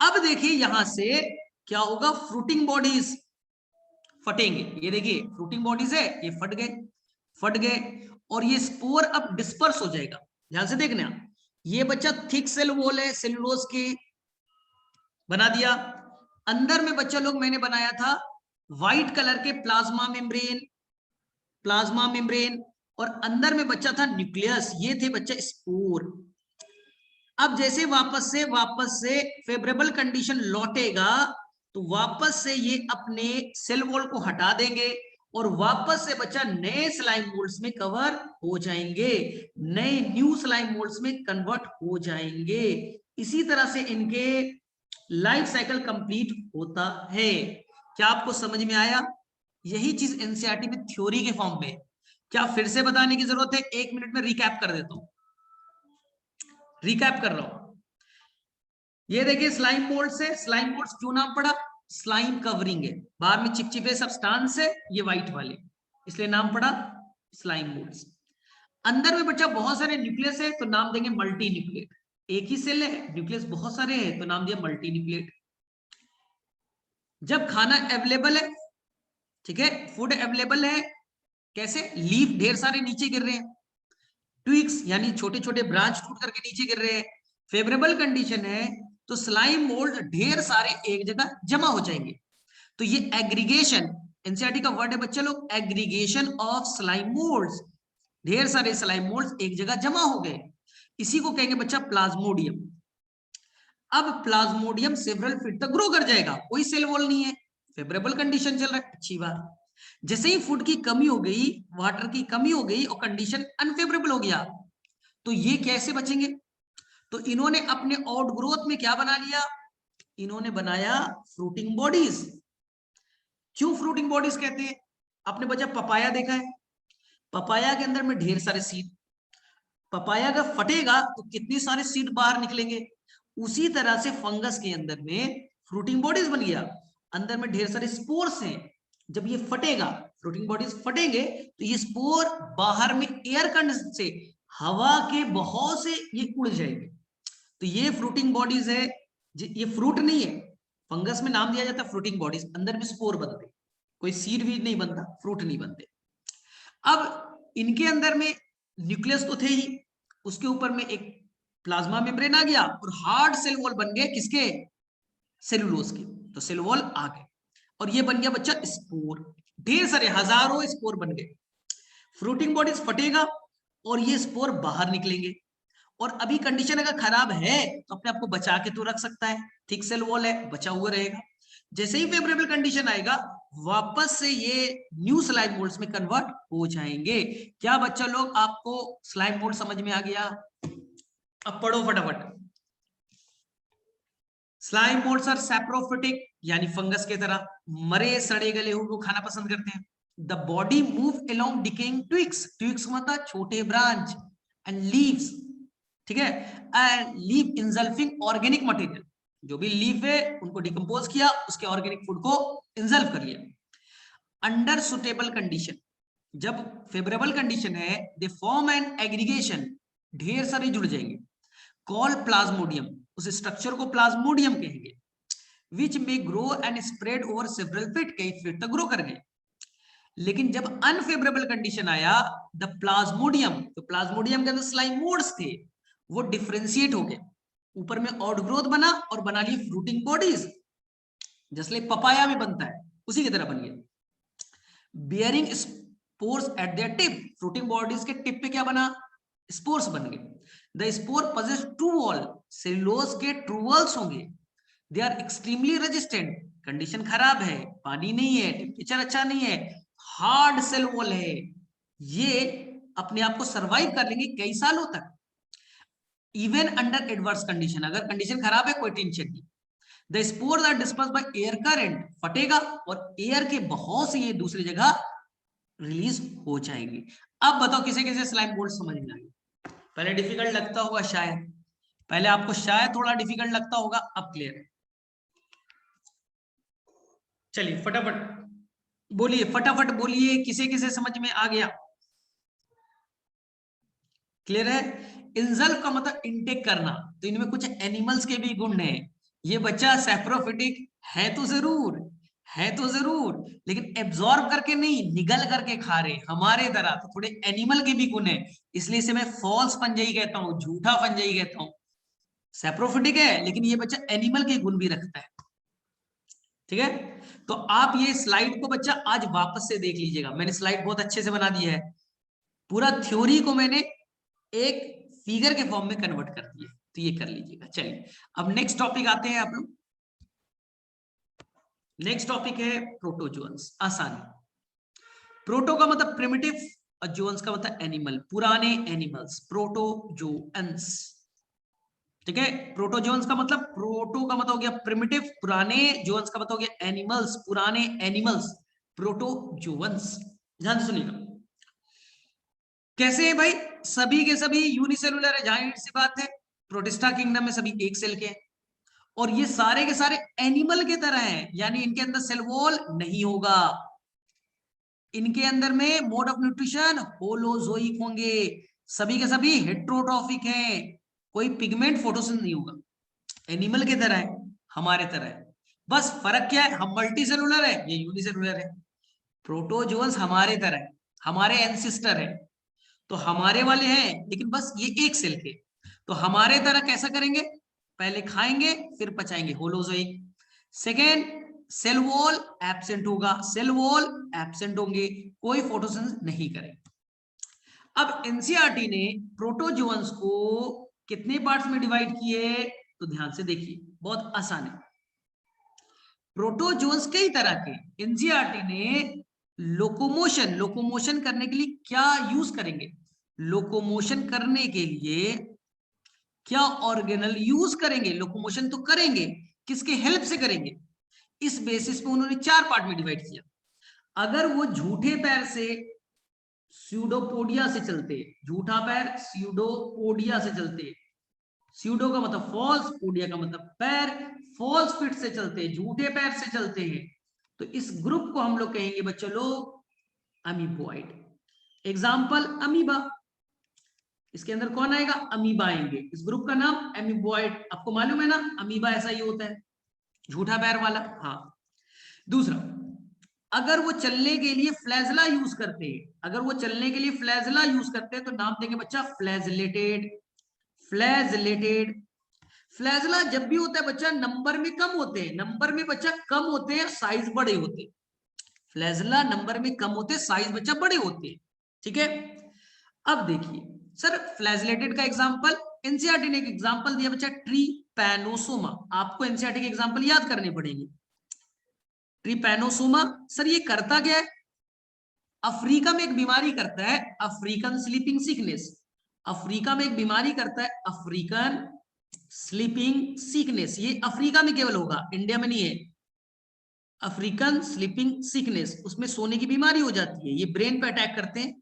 अब देखिए यहां से क्या होगा, फ्रूटिंग बॉडीज फटेंगे। ये देखिए फ्रूटिंग बॉडीज है, ये फट गए और ये स्पोर अब डिस्पर्स हो जाएगा। ध्यान से देखना, ये बच्चा थिक सेल वॉल है सेलुलोज की, बना दिया। अंदर में बच्चा लोग मैंने बनाया था व्हाइट कलर के प्लाज्मा मेम्ब्रेन, और अंदर में बच्चा था न्यूक्लियस, ये थे बच्चा स्पोर। अब जैसे वापस से फेवरेबल कंडीशन लौटेगा तो वापस से ये अपने सेल वॉल को हटा देंगे और वापस से बच्चा नए स्लाइम मोल्ड्स में कवर हो जाएंगे, नए न्यू स्लाइम मोल्ड्स में कन्वर्ट हो जाएंगे। इसी तरह से इनके लाइफ साइकिल कंप्लीट होता है। क्या आपको समझ में आया? यही चीज एनसीईआरटी में थ्योरी के फॉर्म में। क्या फिर से बताने की जरूरत है? 1 मिनट में रिकैप कर देता हूं, रिकैप कर रहा हूं। ये देखिए स्लाइम मोल्ड्स है, स्लाइम मोल्ड्स क्यों नाम पड़ा? स्लाइम कवरिंग है, बाहर में चिपचिपे सब्सटेंस है ये व्हाइट वाले, इसलिए नाम पड़ा स्लाइम मोल्ड्स। अंदर में बच्चा बहुत सारे न्यूक्लियस है तो नाम देंगे मल्टी न्यूक्लिएट। एक ही सेल है, न्यूक्लियस बहुत सारे हैं तो नाम दिया मल्टी न्यूक्लिएट। जब खाना अवेलेबल है, ठीक है, फूड अवेलेबल है, कैसे? लीफ ढेर सारे नीचे गिर रहे हैं, ट्विग्स यानी छोटे छोटे ब्रांच टूट करके नीचे गिर रहे हैं, फेवरेबल कंडीशन है तो स्लाइम मोल्ड ढेर सारे एक जगह जमा हो जाएंगे। तो ये एग्रीगेशन, एनसीईआरटी का वर्ड है बच्चे लोग, एग्रीगेशन ऑफ स्लाइम मोल्ड्स, ढेर सारे स्लाइम मोल्ड्स एक जगह जमा हो गए, इसी को कहेंगे बच्चा प्लाज्मोडियम। अब प्लाज्मोडियम सेवरल फीट तक ग्रो कर जाएगा, कोई सेल वॉल नहीं है, फेवरेबल कंडीशन चल रहा है, अच्छी बात। जैसे ही फूड की कमी हो गई, वाटर की कमी हो गई और कंडीशन अनफेवरेबल हो गया, तो ये कैसे बचेंगे? तो इन्होंने अपने आउट ग्रोथ में क्या बना लिया? इन्होंने बनाया फ्रूटिंग बॉडीज। क्यों फ्रूटिंग बॉडीज कहते हैं? आपने बच्चा पपाया देखा है, पपाया के अंदर में ढेर सारे सीड, पपाया अगर फटेगा तो कितने सारे सीड बाहर निकलेंगे, उसी तरह से फंगस के अंदर में फ्रूटिंग बॉडीज बन गया, अंदर में ढेर सारे स्पोर्स हैं। जब ये फटेगा, फ्रूटिंग बॉडीज फटेंगे तो ये स्पोर बाहर में एयर कंडीशन से, हवा के बहाव से ये उड़ जाएंगे। तो ये फ्रूटिंग बॉडीज है, ये फ्रूट नहीं है, फंगस में नाम दिया जाता है फ्रूटिंग बॉडीज, अंदर में स्पोर बनते, कोई सीड भी नहीं बनता, फ्रूट नहीं बनते। अब इनके अंदर में न्यूक्लियस तो थे ही, उसके ऊपर में एक प्लाज्मा मेम्ब्रेन आ गया और हार्ड सेल वॉल बन गए, किसके? सेलुलोज के। तो सेल वॉल आ गए और ये बन गया बच्चा स्पोर, ढेर सारे हजारों स्पोर बन गए। फ्रूटिंग बॉडीज फटेगा और ये स्पोर बाहर निकलेंगे, और अभी कंडीशन अगर खराब है तो अपने आप को बचा के तो रख सकता है, थिक सेल वॉल है, बचा हुआ रहेगा। जैसे ही फेवरेबल कंडीशन आएगा वापस से ये न्यू स्लाइम मोल्ड्स में कन्वर्ट हो जाएंगे। क्या बच्चा लोग आपको स्लाइम मोल्ड समझ में आ गया? अब पढ़ो फटाफट। स्लाइम मोल्ड्स आर सैप्रोफिटिक, यानी फंगस की तरह मरे सड़े गले हुए को खाना पसंद करते हैं। The body move along decaying twigs, twigs मतलब छोटे ब्रांच, एंड लीव्स, ठीक है, एंड लीव इंसल्फिंग ऑर्गेनिक मटेरियल, जो भी लीफ है उनको डिकम्पोज किया, उसके ऑर्गेनिक फूड को इंसल्फ कर लिया। अंडर सुटेबल कंडीशन, जब फेवरेबल कंडीशन है, दे फॉर्म एन एग्रीगेशन, ढेर सारे जुड़ जाएंगे, कॉल प्लाज्मोडियम, उस स्ट्रक्चर को प्लाज्मोडियम कहेंगे, विच में grow and spread over several feet, कई फीट तक ग्रो कर गए। लेकिन जब अनफेवरेबल कंडीशन आया, द प्लाज्मोडियम, तो प्लाज्मोडियम के अंदर स्लाइम मोड्स थे, वो डिफरेंशिएट हो गए, ऊपर में आउटग्रोथ बना और बना ली फ्रूटिंग बॉडीज, जैसे पपाया में बनता है उसी की तरह बन गया। Bearing spores at their tip, fruiting bodies के टिप पे क्या बना? स्पोर्स बन गए। The spore possess true wall, cellulose के ट्रू वॉल्स होंगे, they are extremely resistant, condition खराब है, पानी नहीं है, टेम्परेचर अच्छा नहीं है, हार्ड सेल वॉल है, ये अपने आप को सरवाइव कर लेंगे कई सालों तक, इवन अंडर एडवर्स कंडीशन, अगर कंडीशन खराब है कोई टेंशन नहीं। The spores are dispersed by air current, फटेगा और एयर के बहाव से ये दूसरी जगह रिलीज हो जाएंगे। अब बताओ किसे किसे स्लाइम मोल्ड समझ में आएगी? पहले डिफिकल्ट लगता होगा शायद, पहले आपको शायद थोड़ा डिफिकल्ट लगता होगा, अब क्लियर है। चलिए फटाफट बोलिए, फटाफट बोलिए, किसे किसे समझ में आ गया? क्लियर है? इंजल्फ का मतलब इनटेक करना, तो इनमें कुछ एनिमल्स के भी गुण हैं। ये बच्चा सेप्रोफिटिक है तो जरूर, है तो जरूर, लेकिन एब्जॉर्ब करके नहीं, निगल करके खा रहे हमारे तरह, तो थोड़े एनिमल के भी गुण है। इसलिए इसे मैं फॉल्स फंजाई कहता हूं, झूठा फंजाई कहता हूं। सेप्रोफिटिक है लेकिन ये बच्चा एनिमल के गुण भी रखता है। ठीक है, तो आप ये स्लाइड को बच्चा आज वापस से देख लीजिएगा, मैंने स्लाइड बहुत अच्छे से बना दिया है। पूरा थ्योरी को मैंने एक फिगर के फॉर्म में कन्वर्ट कर दिया, तो ये कर लीजिएगा। चलिए अब नेक्स्ट टॉपिक आते हैं आप लोग। नेक्स्ट टॉपिक है प्रोटोजोअन्स। आसानी, प्रोटो का मतलब प्रिमिटिव और जोन्स का मतलब एनिमल, पुराने एनिमल्स, प्रोटोजोअन्स। ठीक है, प्रोटोजोन्स का मतलब, प्रोटो का मतलब हो गया प्रिमिटिव, पुराने, जोन्स का मतलब हो गया एनिमल्स, पुराने एनिमल्स, प्रोटोजोअन्स। ध्यान से सुनिएगा, कैसे है भाई? सभी के सभी यूनिसेलुलर है, जाहिर सी बात है, प्रोटिस्टा किंगडम में सभी एक सेल के हैं, और ये सारे के सारे एनिमल के तरह हैं, यानी इनके अंदर सेल वॉल नहीं होगा, इनके अंदर में मोड ऑफ न्यूट्रिशन होलोजोइक होंगे, सभी के सभी हेट्रोट्रॉफिक हैं, कोई पिगमेंट फोटोसिंथेसिस नहीं होगा, एनिमल के तरह है, हमारे तरह है। बस फर्क क्या है, हम मल्टी सेलुलर है, ये यूनिसेलुलर है। प्रोटोजोअन्स हमारे तरह है, हमारे एंसिस्टर है, तो हमारे वाले हैं, लेकिन बस ये एक सेल के। तो हमारे तरह कैसा करेंगे, पहले खाएंगे फिर पचाएंगे, holozoic. Second, cell wall absent होगा, सेल वॉल एब्सेंट होंगे, कोई फोटोसिंथेसिस नहीं करेंगे। अब एनसीईआरटी ने प्रोटोजोअन्स को कितने पार्ट्स में डिवाइड किए, तो ध्यान से देखिए, बहुत आसान है। प्रोटोजोअन्स कई तरह के, एनसीईआरटी ने लोकोमोशन, लोकोमोशन करने के लिए क्या यूज करेंगे, लोकोमोशन करने के लिए क्या ऑर्गेनल यूज करेंगे, लोकोमोशन तो करेंगे, किसके हेल्प से करेंगे, इस बेसिस पे उन्होंने 4 पार्ट में डिवाइड किया। अगर वो झूठे पैर से, स्यूडोपोडिया से चलते, झूठा पैर स्यूडोपोडिया से चलते, स्यूडो का मतलब फॉल्स, पोडिया का मतलब पैर, फॉल्स फिट से चलते, झूठे पैर से चलते हैं, तो इस ग्रुप को हम लोग कहेंगे बच्चों लोग अमीबॉइड। एग्जाम्पल अमीबा, इसके अंदर कौन आएगा, अमीबा आएंगे, इस ग्रुप का नाम अमीबॉइड। आपको मालूम है ना, अमीबा ऐसा ही होता है, झूठा पैर वाला। हाँ, दूसरा, अगर वो चलने के लिए फ्लैजला यूज करते हैं, अगर वो चलने के लिए फ्लैजला यूज करते हैं, तो नाम देंगे बच्चा फ्लैजलेटेड, फ्लैजलेटेड। फ्लैजला जब भी होता है बच्चा नंबर में कम होते हैं, नंबर में बच्चा कम होते हैं, साइज बड़े होते हैं, फ्लैजला नंबर में कम होते हैं, साइज बच्चा बड़े होते हैं। ठीक है, अब देखिए सर, फ्लैजलेटेड का एग्जांपल, एनसीईआरटी ने एक एग्जांपल दिया बच्चा, ट्रीपैनोसोमा। आपको एनसीईआरटी के एग्जांपल याद करने पड़ेंगे। ट्रीपैनोसोमा, सर ये करता क्या है, अफ्रीका में एक बीमारी करता है, अफ्रीकन स्लीपिंग सिकनेस। अफ्रीका में एक बीमारी करता है, अफ्रीकन स्लीपिंग सिकनेस, ये अफ्रीका में केवल होगा, इंडिया में नहीं है। अफ्रीकन स्लीपिंग सिकनेस, उसमें सोने की बीमारी हो जाती है, ये ब्रेन पे अटैक करते हैं,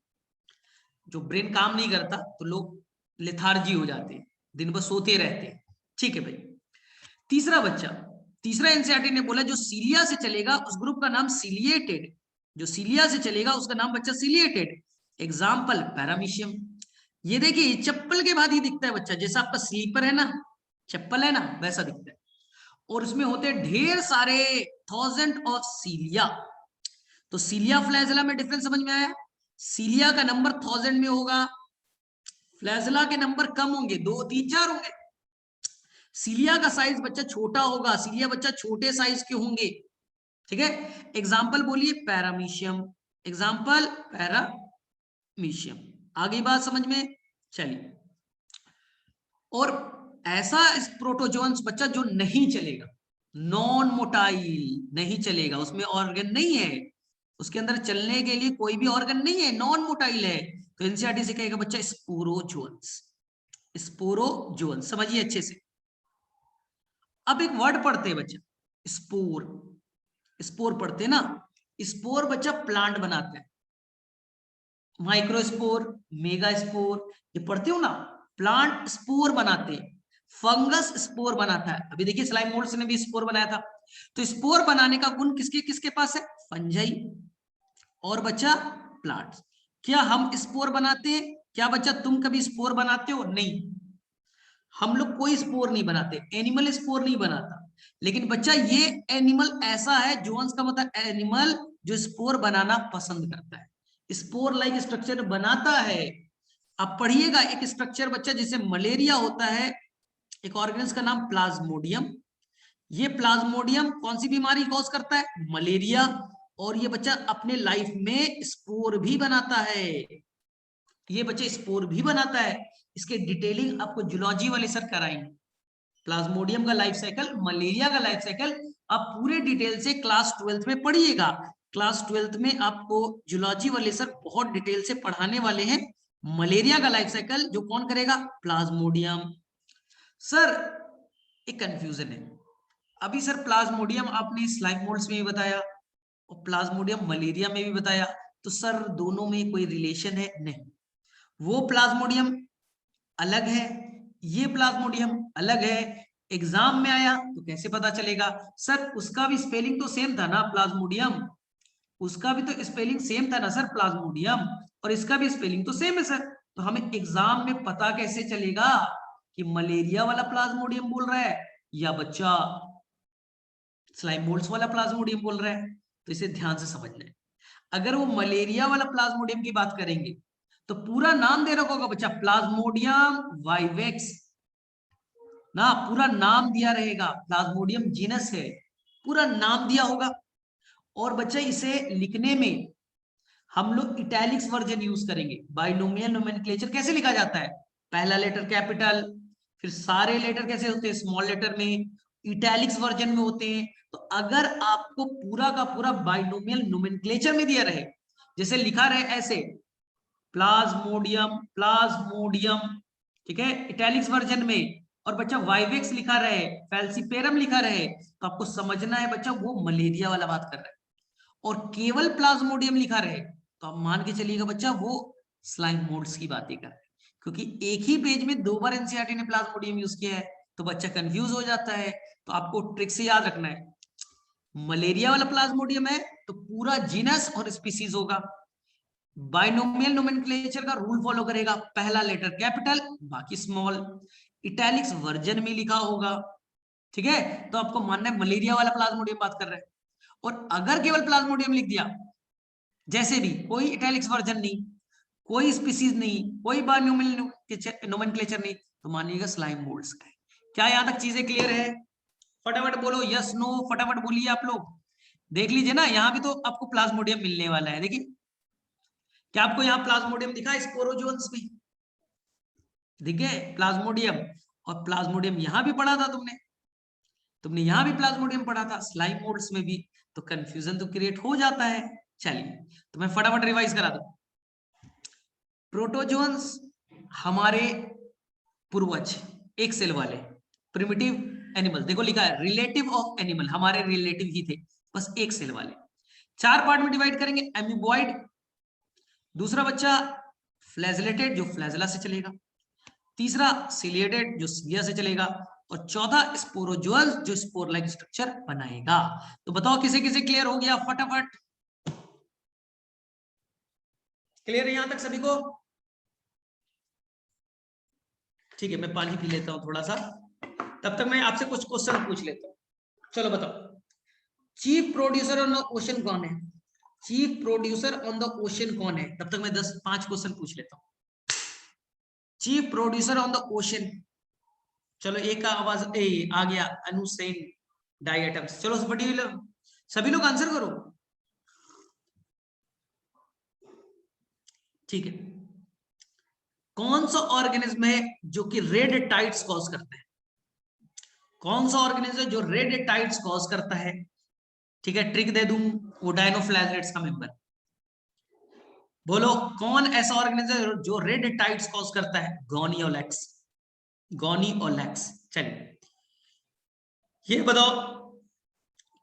जो ब्रेन काम नहीं करता तो लोग लेथार्जी हो जाते हैं, दिन भर सोते रहते हैं। ठीक है भाई, तीसरा बच्चा, तीसरा एनसीईआरटी ने बोला जो सीलिया से चलेगा उस ग्रुप का नाम सीलिएटेड, जो सीलिया से चलेगा उसका नाम बच्चा सीलिएटेड। एग्जाम्पल पैरामीशियम, ये देखिए चप्पल के बाद ही दिखता है बच्चा, जैसा आपका स्लीपर है ना, चप्पल है ना, वैसा दिखता है, और उसमें होते हैं ढेर सारे 1000 ऑफ सीलिया। तो सीलिया फ्लैजला में डिफरेंस समझ में आया, सीलिया का नंबर 1000 में होगा, फ्लैजला के नंबर कम होंगे, 2 3 4 होंगे। सीलिया का साइज बच्चा छोटा होगा, सीलिया बच्चा छोटे साइज के होंगे। ठीक है, एग्जाम्पल बोलिए पैरामीशियम, एग्जाम्पल पैरामीशियम। आगे बात समझ में, चलिए, और ऐसा इस प्रोटोजोन्स बच्चा जो नहीं चलेगा, नॉन मोटाइल नहीं चलेगा, उसमें ऑर्गन नहीं है, उसके अंदर चलने के लिए कोई भी ऑर्गन नहीं है, नॉन मोटाइल है, तो एनसीईआरटी से कहेगा बच्चा स्पोरोजोन्स, स्पोरोजोन्स, समझिए अच्छे से। अब एक वर्ड पढ़ते हैं बच्चा, स्पोर, स्पोर पढ़ते हैं ना, स्पोर बच्चा प्लांट बनाता है, माइक्रोस्पोर, मेगा स्पोर, ये पढ़ते हो ना, प्लांट स्पोर बनाते हैं, फंगस स्पोर बनाता है, अभी देखिए स्लाइम मोल्ड्स ने भी स्पोर बनाया था, तो स्पोर बनाने का गुण किसके किसके पास है? फंजाई और बच्चा प्लांट्स। क्या हम स्पोर बनाते हैं? क्या बच्चा तुम कभी स्पोर बनाते हो? नहीं, हम लोग कोई स्पोर नहीं बनाते, एनिमल स्पोर नहीं बनाता। लेकिन बच्चा ये एनिमल ऐसा है, जोन्स का मतलब एनिमल जो स्पोर बनाना पसंद करता है, स्पोर लाइक स्ट्रक्चर बनाता है। अब पढ़िएगा एक स्ट्रक्चर बच्चा, जैसे मलेरिया होता है, एक ऑर्गेनिज्म का नाम प्लाज्मोडियम। ये प्लाज्मोडियम कौन सी बीमारी कॉज करता है? मलेरिया। और ये बच्चा अपने लाइफ में स्पोर भी बनाता है, ये बच्चे स्पोर भी बनाता है। इसके डिटेलिंग आपको जूलॉजी वाले सर कराएंगे, प्लाज्मोडियम का लाइफ साइकिल, मलेरिया का लाइफ साइकिल आप पूरे डिटेल से क्लास 12th में पढ़िएगा। क्लास 12th में आपको जूलॉजी वाले सर बहुत डिटेल से पढ़ाने वाले हैं मलेरिया का लाइफ साइकिल, जो कौन करेगा? प्लाज्मोडियम। सर एक कंफ्यूजन है, अभी सर प्लाज्मोडियम आपने स्लाइम मोल्ड्स में भी बताया और प्लाज्मोडियम मलेरिया में भी बताया, तो सर दोनों में कोई रिलेशन है? नहीं, वो प्लाज्मोडियम अलग है, ये प्लाज्मोडियम अलग है। एग्जाम में आया तो कैसे पता चलेगा? सर उसका भी स्पेलिंग तो सेम था ना प्लाज्मोडियम, उसका भी तो स्पेलिंग सेम था ना सर प्लाज्मोडियम, और इसका भी स्पेलिंग तो सेम है सर। तो हमें एग्जाम में पता कैसे चलेगा कि मलेरिया वाला प्लाज्मोडियम बोल रहा है या बच्चा स्लाइम मोल्ड्स वाला प्लाज्मोडियम बोल रहा है? तो इसे ध्यान से समझना है। अगर वो मलेरिया वाला प्लाज्मोडियम की बात करेंगे तो पूरा नाम दे रखा होगा बच्चा, प्लाज्मोडियम वाइवेक्स ना, पूरा नाम दिया रहेगा, प्लाज्मोडियम जीनस है, पूरा नाम दिया होगा। और बच्चा इसे लिखने में हम लोग इटैलिक्स वर्जन यूज करेंगे। बाइनोमियल नोमेनक्लेचर कैसे लिखा जाता है? पहला लेटर कैपिटल, फिर सारे लेटर कैसे होते हैं? स्मॉल लेटर में, इटैलिक्स वर्जन में होते हैं। तो अगर आपको पूरा का पूरा बाइनोमियल नोमेनक्लेचर में दिया रहे, जैसे लिखा रहे ऐसे प्लाज्मोडियम प्लाज्मोडियम, ठीक है, इटैलिक्स वर्जन में, और बच्चा वाइवेक्स लिखा रहे, फैल्सीपेरम लिखा रहे, तो आपको समझना है बच्चा वो मलेरिया वाला बात कर रहा है। और केवल प्लाज्मोडियम लिखा रहे तो आप मान के चलिएगा बच्चा वो स्लाइम मोल्ड्स की बातें कर रहे हैं, क्योंकि एक ही पेज में 2 बार एनसीईआरटी ने प्लाज्मोडियम यूज किया है, तो बच्चा कंफ्यूज हो जाता है। तो आपको ट्रिक से याद रखना है, मलेरिया वाला प्लाज्मोडियम है तो पूरा जीनस और स्पीसीज होगा, बाइनोमियल नोमेनक्लेचर का रूल फॉलो करेगा, पहला लेटर कैपिटल बाकी स्मॉल, इटैलिक्स वर्जन में लिखा होगा, ठीक है। तो आपको मानना है मलेरिया वाला प्लाज्मोडियम बात कर रहे हैं। और अगर केवल प्लाज्मोडियम लिख दिया, जैसे भी कोई इटैलिक्स वर्जन नहीं, कोई स्पीसीज नहीं, कोई बाइनोमियल नोमेनक्लेचर नहीं, तो मानिएगा स्लाइम मोल्ड्स का है। क्या यहां तक चीजें क्लियर है? फटाफट बोलो यस नो, फटाफट बोलिए आप लोग। देख लीजिए ना, यहाँ भी तो आपको प्लाज्मोडियम मिलने वाला है। देखिए क्या आपको यहाँ प्लाज्मोडियम दिखा? स्पोरोजोन्स भी दिख गए प्लाज्मोडियम, और प्लाज्मोडियम यहाँ भी पढ़ा था तुमने, तुमने यहाँ भी प्लाज्मोडियम पढ़ा था स्लाइम मोड्स में भी, तो कंफ्यूजन तो क्रिएट हो जाता है। चलिए तो मैं फटाफट रिवाइज करा दूं। प्रोटोजोन्स हमारे पूर्वज, एक सेल वाले प्रिमिटिव एनिमल, देखो लिखा है रिलेटिव ऑफ एनिमल, हमारे रिलेटिव ही थे, बस एक सेल वाले। 4 पार्ट में डिवाइड करेंगे, एमीबॉइड, दूसरा बच्चा फ्लैजेलेटेड जो फ्लैजेला से चलेगा, तीसरा सिलिएटेड जो सिलिया से चलेगा, और चौथा स्पोरोजोअल जो स्पोर लाइक स्ट्रक्चर बनाएगा। तो बताओ किसे किसे क्लियर हो गया? फटाफट क्लियर है यहां तक सभी को? ठीक है, मैं पानी पी लेता हूं थोड़ा सा, तब तक मैं आपसे कुछ क्वेश्चन पूछ लेता हूं। चलो बताओ, chief producer on the ocean कौन है? Chief producer on the ocean कौन है? तब तक मैं 5 क्वेश्चन पूछ लेता हूं। Chief producer on the ocean, चलो एक का आवाज आ गया, अनुसेन डाई एटम्स। चलो सभी लोग आंसर करो, ठीक है। कौन सा ऑर्गेनिज्म है जो कि रेड टाइड्स कॉज करता है? कौन सा ऑर्गेनिज्म है जो रेड टाइड्स कॉज करता है? ठीक है, ट्रिक दे दूं, वो डायनोफ्लैगेलेट्स का मेंबर। बोलो कौन ऐसा ऑर्गेनिज्म है जो रेड टाइड्स कॉज करता है? गोनियोलैक्स, गोनियोलैक्स। चलिए ये बताओ,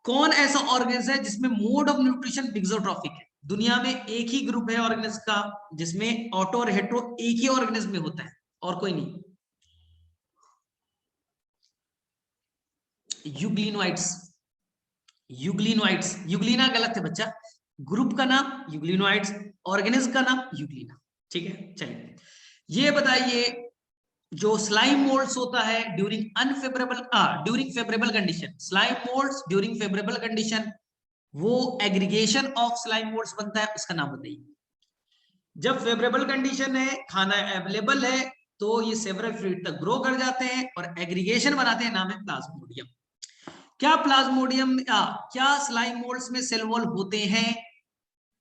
कौन ऐसा ऑर्गेनिज्म है जिसमें मोड ऑफ न्यूट्रिशन मिक्सोट्रॉफिक है? दुनिया में एक ही ग्रुप है ऑर्गेनिज्म का जिसमें ऑटो और हेट्रो एक ही ऑर्गेनिज्म में होता है, और कोई नहीं। यूग्लिनोइड्स, यूग्लिनोइड्स, यूग्लिना गलत है बच्चा, ग्रुप का नाम यूग्लिनोइड्स, ऑर्गेनिज्म का नाम यूग्लिना। ठीक है, चलिए ये बताइए, जो स्लाइम मोल्ड्स होता है during favourable condition, slime moulds during favourable condition, वो एग्रीगेशन ऑफ स्लाइम मोल्ड्स बनता है, उसका नाम बताइए। जब फेवरेबल कंडीशन है, खाना अवेलेबल है, तो ये सेवरल फीट तक ग्रो कर जाते हैं और एग्रीगेशन बनाते हैं, नाम है प्लाज्मोडियम। क्या प्लाज्मोडियम क्या स्लाइम मोल्ड्स में सेल वॉल होते हैं,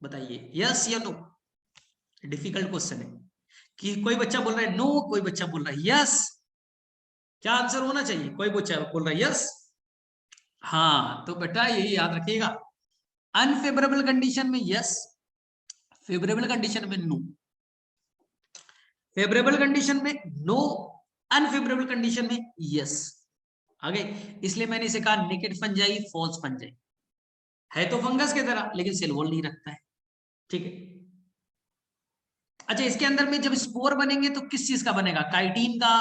बताइए यस या नो। डिफिकल्ट क्वेश्चन है कि कोई बच्चा बोल रहा है नो, कोई बच्चा बोल रहा है यस। क्या आंसर होना चाहिए, कोई बच्चा बोल रहा है यस। हाँ तो बेटा यही याद रखिएगा, अनफेवरेबल कंडीशन में यस, फेवरेबल कंडीशन में नो, फेवरेबल कंडीशन में नो, अनफेवरेबल कंडीशन में यस। आगे, इसलिए मैंने इसे कहा नेकेड फंजाई, फॉल्स फंजाई, है तो फंगस की तरह लेकिन सेल वॉल नहीं रखता है। ठीक है, अच्छा इसके अंदर में जब स्पोर बनेंगे तो किस चीज का बनेगा, काइटिन का,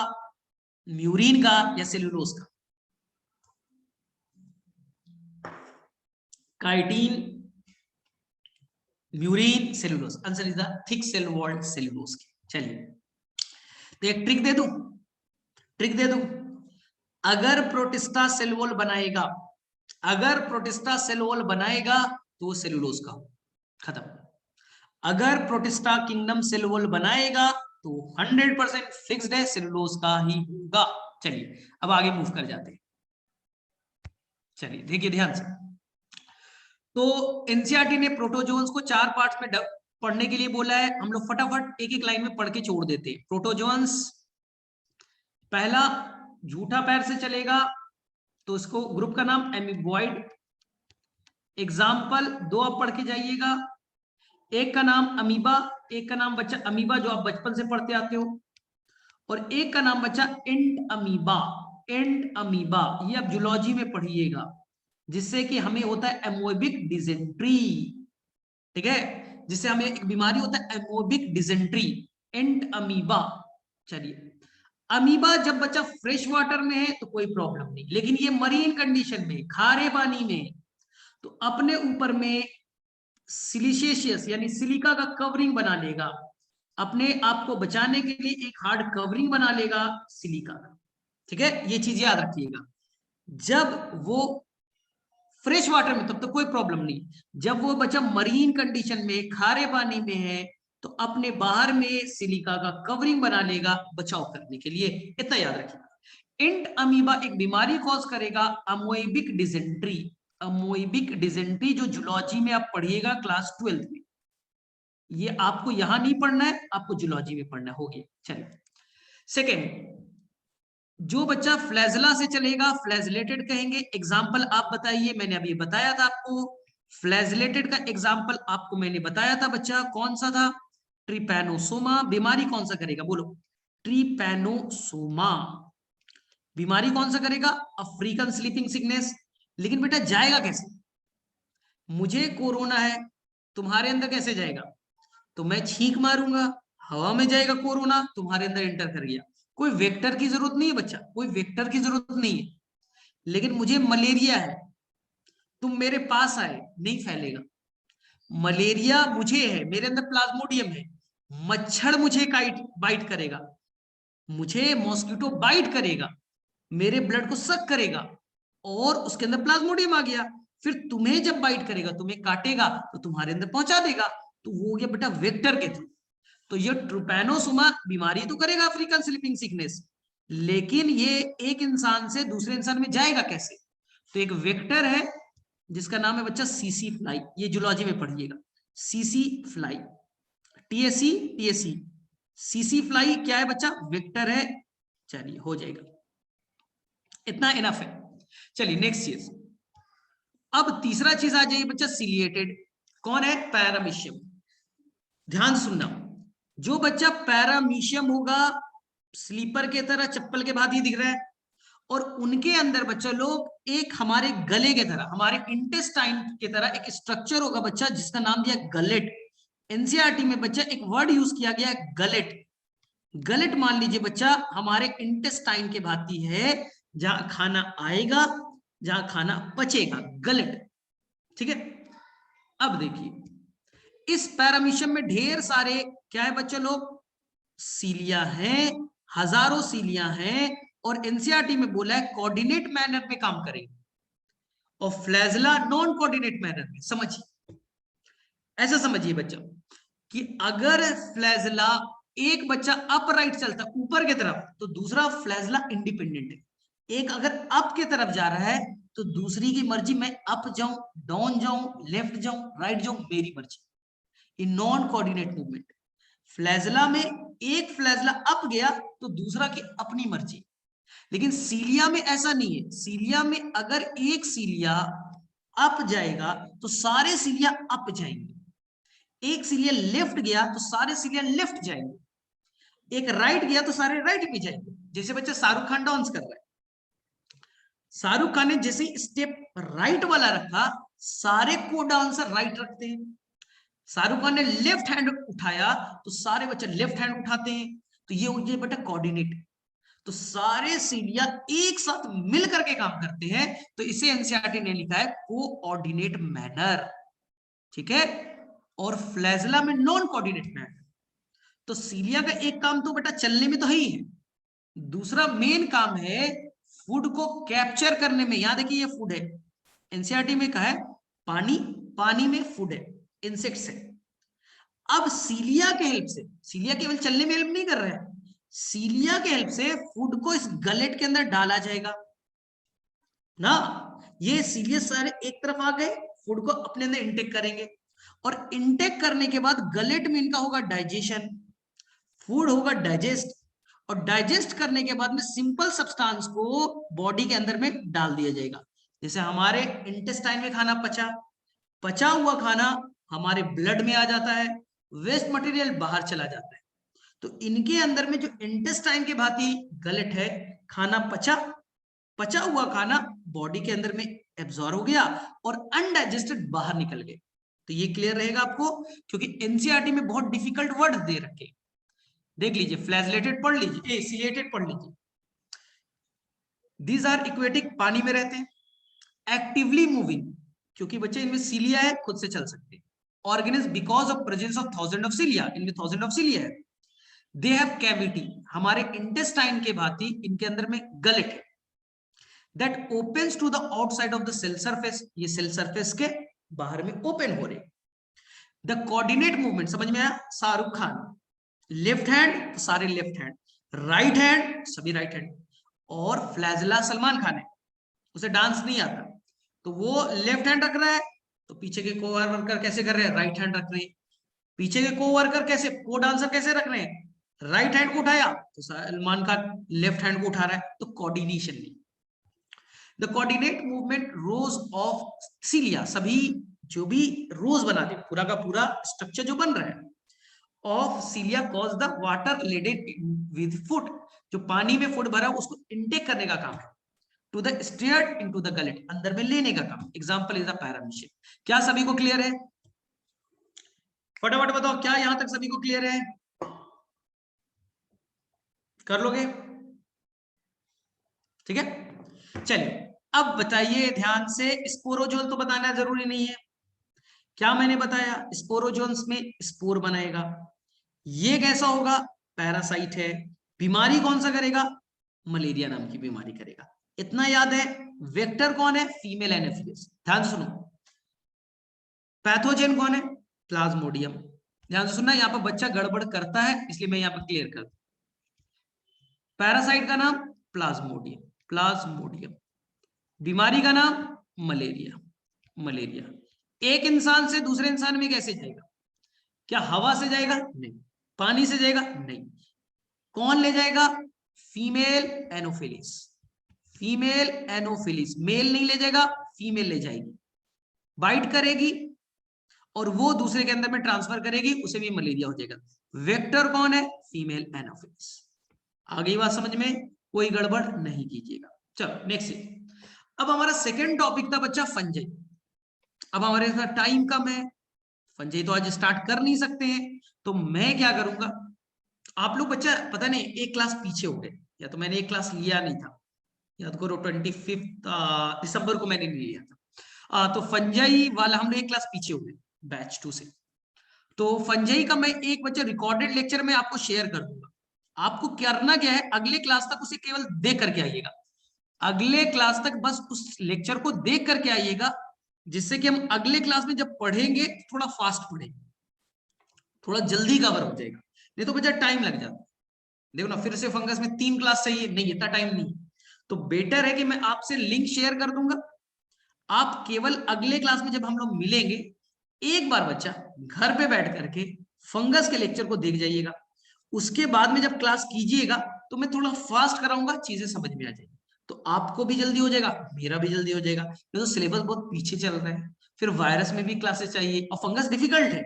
म्यूरिन का या सेल्यूलोज का? Chitin, murein, cellulose, answer is the thick cell walled cellulose की। चलिए तो एक ट्रिक दे दूं, ट्रिक दे दूं, अगर प्रोटिस्टा सेल वॉल बनाएगा, अगर प्रोटिस्टा सेल वॉल बनाएगा तो वो सेल्यूलोज का, खत्म। अगर प्रोटिस्टा किंगडम सेल वॉल बनाएगा तो 100% फिक्स्ड है, सेल्यूलोज का ही होगा। चलिए अब आगे मूव कर जाते हैं, चलिए देखिए ध्यान से। तो एनसीईआरटी ने प्रोटोजोन्स को 4 पार्ट्स में पढ़ने के लिए बोला है, हम लोग फटाफट एक एक लाइन में पढ़ के छोड़ देते हैं। प्रोटोजोन्स, पहला झूठा पैर से चलेगा तो इसको ग्रुप का नाम एमीबॉइड। एग्जाम्पल 2 आप पढ़ के जाइएगा, एक का नाम अमीबा, एक का नाम बच्चा अमीबा जो आप बचपन से पढ़ते आते हो, और एक का नाम बच्चा एंड अमीबा। एंड अमीबा ये आप जूलॉजी में पढ़िएगा, जिससे कि हमें होता है एमोबिक डिजेंट्री। ठीक है, जिससे हमें एक बीमारी होता है एमोबिक डिजेंट्री, एंड अमीबा। चलिए अमीबा जब बच्चा फ्रेश वाटर में है तो कोई प्रॉब्लम नहीं, लेकिन ये मरीन कंडीशन में, खारे पानी में, तो अपने ऊपर में सिलिशियस यानी सिलिका का कवरिंग बना लेगा, अपने आप को बचाने के लिए एक हार्ड कवरिंग बना लेगा सिलिका का। ठीक है, ये चीज याद रखिएगा। जब वो फ्रेश वाटर में तब तो कोई प्रॉब्लम नहीं, जब वो बच्चा मरीन कंडीशन में, खारे पानी में है, तो अपने बाहर में सिलिका का कवरिंग बना लेगा बचाव करने के लिए, इतना याद रखिएगा। इंट अमीबा एक बीमारी कॉज करेगा, अमोइबिक डिजेंट्री। अमोइबिक डिजेंट्री जो जूलॉजी में आप पढ़िएगा क्लास 12 में, ये आपको यहां नहीं पढ़ना है, आपको जूलॉजी में पढ़ना होगी। चलिए सेकेंड, जो बच्चा फ्लैजला से चलेगा फ्लैजलेटेड कहेंगे। एग्जाम्पल आप बताइए, मैंने अभी बताया था आपको, फ्लैजलेटेड का एग्जाम्पल आपको मैंने बताया था बच्चा, कौन सा था, ट्रिपैनोसोमा। बीमारी कौन सा करेगा बोलो, ट्रिपैनोसोमा। बीमारी कौन सा करेगा, अफ्रीकन स्लीपिंग सिकनेस। लेकिन बेटा जाएगा कैसे, मुझे कोरोना है, तुम्हारे अंदर कैसे जाएगा, तो मैं छींक मारूंगा, हवा में जाएगा कोरोना, तुम्हारे अंदर एंटर कर गया। कोई वेक्टर की जरूरत नहीं है बच्चा, कोई वेक्टर की जरूरत नहीं है। लेकिन मुझे मलेरिया है, तुम मेरे पास आए, नहीं फैलेगा। मलेरिया मुझे है, मेरे अंदर प्लाज्मोडियम है, मच्छर मुझे बाइट करेगा, मुझे मॉस्किटो बाइट करेगा, मेरे ब्लड को सक करेगा, और उसके अंदर प्लाज्मोडियम आ गया, फिर तुम्हें जब बाइट करेगा, तुम्हें काटेगा, तो तुम्हारे अंदर पहुंचा देगा, तो वो हो गया बेटा वेक्टर के थ्रू। तो ये ट्रिपैनोसोमा बीमारी तो करेगा अफ्रीकन स्लीपिंग सिकनेस, लेकिन ये एक इंसान से दूसरे इंसान में जाएगा कैसे, तो एक वेक्टर है जिसका नाम है बच्चा सीसी फ्लाई, ये जूलॉजी में पढ़िएगा, CC fly, TSC TSC, CC fly क्या है बच्चा, वेक्टर है। चलिए हो जाएगा, इतना इनफ है। चलिए नेक्स्ट चीज, अब तीसरा चीज आ जाइए बच्चा, सिलिएटेड। कौन है, पैरामीशियम। ध्यान सुनना, जो बच्चा पैरामीशियम होगा, स्लीपर के तरह चप्पल के बाद ही दिख रहा है, और उनके अंदर बच्चा लोग एक हमारे गले के तरह, हमारे इंटेस्टाइन के तरह एक स्ट्रक्चर होगा बच्चा, जिसका नाम दिया गलेट। एनसीईआरटी में बच्चा एक वर्ड यूज किया गया गलेट। गलेट मान लीजिए बच्चा हमारे इंटेस्टाइन के भांति है, जहां खाना आएगा, जहां खाना पचेगा, गलेट। ठीक है। अब देखिए इस पैरामीशियम में ढेर सारे क्या है बच्चे लोग, सीलिया हैं, हजारों सीलिया हैं, और एनसीईआरटी में बोला है कोऑर्डिनेट मैनर में काम करेंगे और फ्लैजला नॉन कोऑर्डिनेट मैनर में। समझिए, ऐसा समझिए बच्चा कि अगर फ्लैजला एक बच्चा अपराइट चलता है ऊपर की तरफ तो दूसरा फ्लैजला इंडिपेंडेंट है। एक अगर अप की तरफ जा रहा है तो दूसरी की मर्जी, मैं अप जाऊं, डाउन जाऊं, लेफ्ट जाऊं, राइट जाऊं, मेरी मर्जी। ये नॉन कोऑर्डिनेट मूवमेंट। फ्लैजला में एक फ्लैजला अप गया तो दूसरा की अपनी मर्जी। लेकिन सीलिया में ऐसा नहीं है। सीलिया में अगर एक सीलिया अप जाएगा तो सारे सीलिया अप जाएंगे, एक सीलिया लेफ्ट गया तो सारे सीलिया लेफ्ट जाएंगे, एक राइट गया तो सारे राइट भी जाएंगे। जैसे बच्चा शाहरुख खान डांस कर रहा है, शाहरुख खान ने जैसे स्टेप राइट वाला रखा, सारे को डांसर राइट रखते हैं। शाहरुख खान ने लेफ्ट हैंड उठाया तो सारे बच्चे लेफ्ट हैंड उठाते हैं। तो ये बेटा कोऑर्डिनेट। तो सारे सीलिया एक साथ मिल करके काम करते हैं, तो इसे एनसीईआरटी ने लिखा है कोऑर्डिनेट मैनर। ठीक है। और फ्लैजला में नॉन कोऑर्डिनेट मैनर। तो सीलिया का एक काम तो बेटा चलने में तो है ही है, दूसरा मेन काम है फूड को कैप्चर करने में। यहां देखिए ये फूड है, एनसीईआरटी में कहा है पानी, पानी में फूड है, इंसेक्ट्स है। अब सीलिया के हेल्प से, सीलिया केवल चलने में हेल्प नहीं कर रहा है, सीलिया के हेल्प से फूड को इस गलेट के अंदर डाला जाएगा ना। ये सीलिया सारे एक तरफ आ गए, फूड को अपने अंदर इंटेक करेंगे, और इंटेक करने के बाद गलेट में इनका होगा डाइजेशन, फूड होगा डाइजेस्ट, और डाइजेस्ट करने के बाद में सिंपल सब्सटेंस को बॉडी के अंदर में डाल दिया जाएगा। जैसे हमारे इंटेस्टाइन में खाना पचा, पचा हुआ खाना हमारे ब्लड में आ जाता है, वेस्ट मटेरियल बाहर चला जाता है। तो इनके अंदर में जो इंटेस्टाइन के भांति गलेट है, खाना पचा, पचा हुआ खाना बॉडी के अंदर में एब्जॉर्ब हो गया और अनडाइजेस्टेड बाहर निकल गए। तो ये क्लियर रहेगा आपको, क्योंकि एनसीईआरटी में बहुत डिफिकल्ट वर्ड दे रखे। देख लीजिए, फ्लैजलेटेड पढ़ लीजिए, सीलेटेड पढ़ लीजिए। दीज आर इक्वेटिक, पानी में रहते हैं, एक्टिवली मूविंग, क्योंकि बच्चे इनमें सीलिया है, खुद से चल सकते हैं। Organism because of presence of 1000 of cilia, इनमें 1000 ऑफ सीलिया है। दे हैव कैविटी, हमारे इंटेस्टाइन के भांति इनके अंदर में गलेट है, that opens to the outside of the cell surface, ये सेल सरफेस के बाहर में ओपन हो रहे। द कोऑर्डिनेट मूवमेंट, समझ में आया? शाहरुख खान लेफ्ट हैंड तो सारे लेफ्ट हैंड, राइट हैंड सभी राइट हैंड। और फ्लैजला सलमान खान है, उसे डांस नहीं आता, तो वो लेफ्ट हैंड रख रहा है, तो पीछे के को वर्कर कैसे कर रहे हैं? राइट हैंड रख रहे हैं। पीछे के को वर्कर कैसे, को डांसर कैसे रख रहे हैं? राइट हैंड को उठाया तो सलमान खान लेफ्ट हैंड को उठा रहा है, तो कोऑर्डिनेशन नहीं। The coordinate movement rose of सीलिया, सभी जो भी रोज बनाते हैं, पूरा का पूरा स्ट्रक्चर जो बन रहा है of सीलिया cause the water leaded with food, जो पानी में फूड भरा उसको इनटेक करने का काम है, to the steered into the gullet, अंदर में लेने का काम। Example is the paramecium. क्या सभी को क्लियर है? फटाफट बताओ, क्या यहां तक सभी को क्लियर है? कर लोगे? ठीक है, चलिए अब बताइए ध्यान से, स्पोरोजोल तो बताना जरूरी नहीं है। क्या मैंने बताया? स्पोरोजोन्स में स्पोर बनाएगा। ये कैसा होगा? पैरासाइट है। बीमारी कौन सा करेगा? मलेरिया नाम की बीमारी करेगा। इतना याद है। वेक्टर कौन है? Female Anopheles. ध्यान से सुनो। पैथोजेन कौन है? प्लाज्मोडियम। ध्यान से सुनना, यहां पर बच्चा गड़बड़ करता है इसलिए मैं यहां पर क्लियर कर दूं। पैरासाइट का नाम प्लाज्मोडियम, प्लाज्मोडियम। बीमारी का नाम मलेरिया, मलेरिया। एक इंसान से दूसरे इंसान में कैसे जाएगा? क्या हवा से जाएगा? नहीं। पानी से जाएगा? नहीं। कौन ले जाएगा? Female anopheles, female anopheles. Male नहीं ले जाएगा, फीमेल ले जाएगी, बाइट करेगी और वो दूसरे के अंदर में ट्रांसफर करेगी, उसे भी मलेरिया हो जाएगा। वेक्टर कौन है? Female Anopheles. आ गई बात समझ में? कोई गड़बड़ नहीं कीजिएगा। चलो नेक्स्ट। अब हमारा सेकेंड टॉपिक था बच्चा फंजाई। अब हमारे साथ टाइम कम है, फंजाई तो आज स्टार्ट कर नहीं सकते हैं, तो मैं क्या करूंगा, आप लोग बच्चा पता नहीं एक क्लास पीछे हो गए, या तो मैंने एक क्लास लिया नहीं था, याद करो 25 दिसंबर को मैंने नहीं लिया था। तो फंजाई वाला हम लोग एक क्लास पीछे हुए बैच 2 से। तो फंजाई का मैं एक बच्चा रिकॉर्डेड लेक्चर में आपको शेयर कर दूंगा। आपको करना क्या है, अगले क्लास तक उसे केवल देख करके आइएगा। अगले क्लास तक बस उस लेक्चर को देख करके आइएगा, जिससे कि हम अगले क्लास में जब पढ़ेंगे थोड़ा फास्ट पढ़ेंगे, थोड़ा जल्दी कवर हो जाएगा। नहीं तो बच्चा टाइम लग जाता है। देखो ना, फिर से फंगस में 3 क्लास चाहिए, नहीं इतना टाइम नहीं। तो बेटर है कि मैं आपसे लिंक शेयर कर दूंगा, आप केवल अगले क्लास में जब हम लोग मिलेंगे एक बार बच्चा घर पे बैठ करके फंगस के लेक्चर को देख जाइएगा। उसके बाद में जब क्लास कीजिएगा तो मैं थोड़ा फास्ट कराऊंगा, चीजें समझ में आ जाएगी, तो आपको भी जल्दी हो जाएगा, मेरा भी जल्दी हो जाएगा। नहीं तो सिलेबस बहुत पीछे चल रहा है, फिर वायरस में भी क्लासेस चाहिए और फंगस डिफिकल्ट है।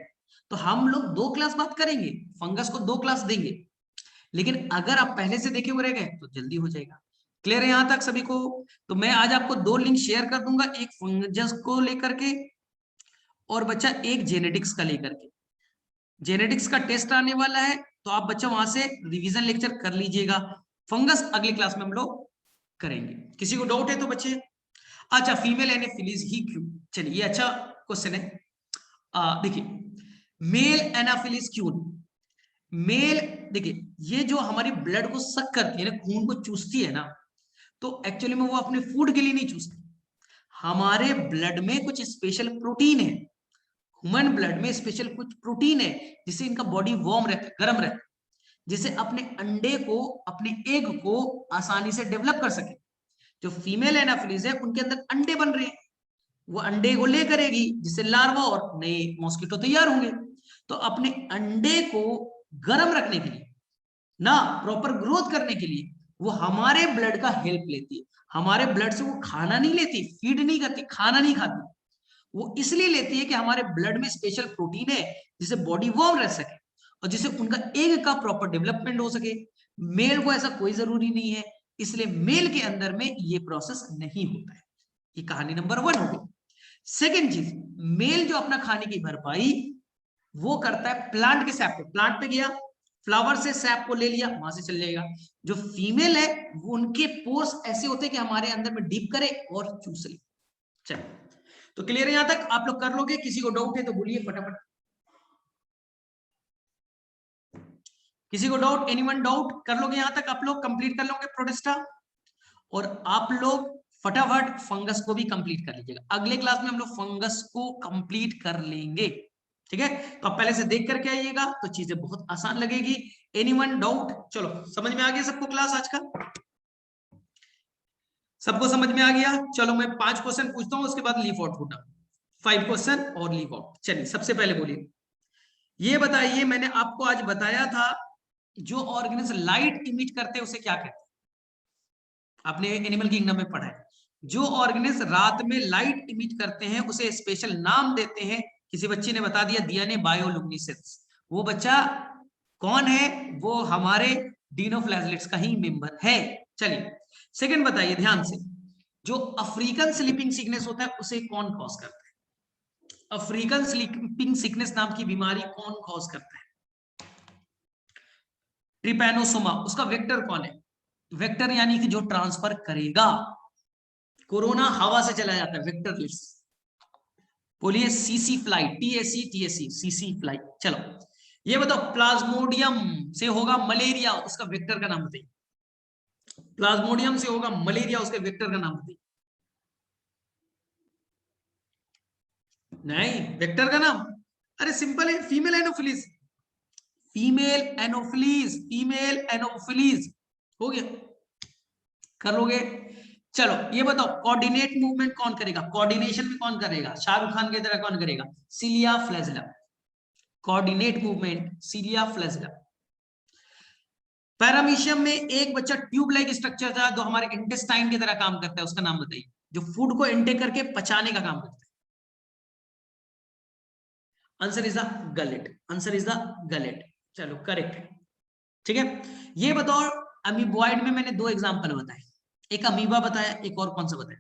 तो हम लोग 2 क्लास बात करेंगे, फंगस को 2 क्लास देंगे, लेकिन अगर आप पहले से देखे हुए रह गए तो जल्दी हो जाएगा। क्लियर है यहां तक सभी को? तो मैं आज आपको 2 लिंक शेयर कर दूंगा, एक फंगस को लेकर के और बच्चा एक जेनेटिक्स का लेकर के। जेनेटिक्स का टेस्ट आने वाला है, तो आप बच्चा वहां से रिवीजन लेक्चर कर लीजिएगा। फंगस अगली क्लास में हम लोग करेंगे। किसी को डाउट है तो बच्चे? अच्छा, फीमेल एनाफिलीज ही क्यों? चलिए, ये अच्छा क्वेश्चन है। देखिए, मेल एनाफिलीज क्यों? मेल, देखिए, ये जो हमारी ब्लड को सक करती है ना, खून को चूसती है ना, तो एक्चुअली में वो अपने फूड के लिए नहीं चूसती। हमारे ब्लड में कुछ स्पेशल प्रोटीन है, ह्यूमन ब्लड में स्पेशल कुछ प्रोटीन है, जिससे इनका बॉडी वार्म रहता है, गर्म रहता है, जिससे अपने अंडे को, अपने एग को आसानी से डेवलप कर सके। जो फीमेल एनाफिलीज है उनके अंदर अंडे बन रहे हैं, वो अंडे को ले करेगी, जिससे लार्वा और नए मॉस्किटो तैयार होंगे। तो अपने अंडे को गर्म रखने के लिए ना, प्रॉपर ग्रोथ करने के लिए वो हमारे ब्लड का हेल्प लेती है। हमारे ब्लड से वो खाना नहीं लेती, फीड नहीं करती, खाना नहीं खाती, वो इसलिए लेती है कि हमारे ब्लड में स्पेशल प्रोटीन है, जिससे बॉडी वार्म रह सके और जिससे उनका एग का प्रॉपर डेवलपमेंट हो सके। मेल को ऐसा कोई जरूरी नहीं है, इसलिए मेल के अंदर में ये प्रोसेस नहीं होता है। ये कहानी नंबर 1 हो गई। सेकेंड चीज, मेल जो अपना खाने की भरपाई वो करता है प्लांट के सैप पे। प्लांट पे गया, फ्लावर से सैप को ले लिया, वहां से चल जाएगा। जो फीमेल है वो उनके पोर्स ऐसे होते हैं कि हमारे अंदर में डीप करे और चूस ले। चलो, तो क्लियर है यहां तक? आप लोग कर लोगे? किसी को डाउट है तो बोलिए फटाफट। किसी को डाउट? Anyone doubt? कर लोगे यहां तक? आप लोग कंप्लीट कर लोगे प्रोटेस्टा? और आप लोग फटाफट फंगस को भी कंप्लीट कर लीजिएगा। अगले क्लास में हम लोग फंगस को कंप्लीट कर लेंगे, ठीक है? तो आप पहले से देख करके आइएगा तो चीजें बहुत आसान लगेगी। Anyone doubt? चलो, समझ में आ गया सबको क्लास आज का? सबको समझ में आ गया? चलो, मैं 5 क्वेश्चन पूछता हूं, उसके बाद लीव आउट होगा। 5 क्वेश्चन और लीव आउट। चलिए, सबसे पहले बोलिए, ये बताइए, मैंने आपको आज बताया था जो ऑर्गेनिज्म लाइट इमिट करते हैं उसे क्या कहते हैं? आपने एनिमल किंगडम में पढ़ा है। जो ऑर्गेनिज्म रात में लाइट इमिट करते हैं उसे स्पेशल नाम देते हैं। किसी बच्चे ने बता दिया, दिया ने बायोलुमिनेसेंस। वो बच्चा कौन है? वो हमारे डिनोफ्लैजिलेट्स का ही मेंबर है। चलिए, सेकंड बताइए ध्यान से, जो अफ्रीकन स्लीपिंग सिकनेस होता है उसे कौन कॉज करता है? अफ्रीकन स्लीपिंग सिकनेस नाम की बीमारी कौन कॉज करता है? ट्रिपैनोसोमा। उसका वेक्टर कौन है? वेक्टर यानी कि जो ट्रांसफर करेगा। कोरोना हवा से चला जाता है, वेक्टरलेस। बोलिए CC fly, TSC CC fly. चलो, ये बताओ, प्लाज्मोडियम से होगा मलेरिया, उसका वेक्टर का नाम बताइए। प्लाज्मोडियम से होगा मलेरिया, उसके वेक्टर का नाम बताइए। नहीं, वेक्टर का नाम, अरे सिंपल है, female anopheles. Female anopheles, female anopheles हो गया। कर लोगे? चलो, ये बताओ, कोऑर्डिनेट मूवमेंट कौन करेगा? कोऑर्डिनेशन में कौन करेगा? शाहरुख खान की तरह कौन करेगा? Cilia flagellum. Coordinate movement cilia flagellum. Paramecium में एक बच्चा ट्यूब लाइक स्ट्रक्चर था जो हमारे इंटेस्टाइन की तरह काम करता है, उसका नाम बताइए, जो फूड को इंटेक करके पचाने का काम करता है। Answer is the gullet. Answer is the gullet. चलो, करेक्ट है, ठीक है। ये बताओ, अमीबॉइड में मैंने 2 एग्जांपल बताए, एक अमीबा बताया, एक और कौन सा बताया?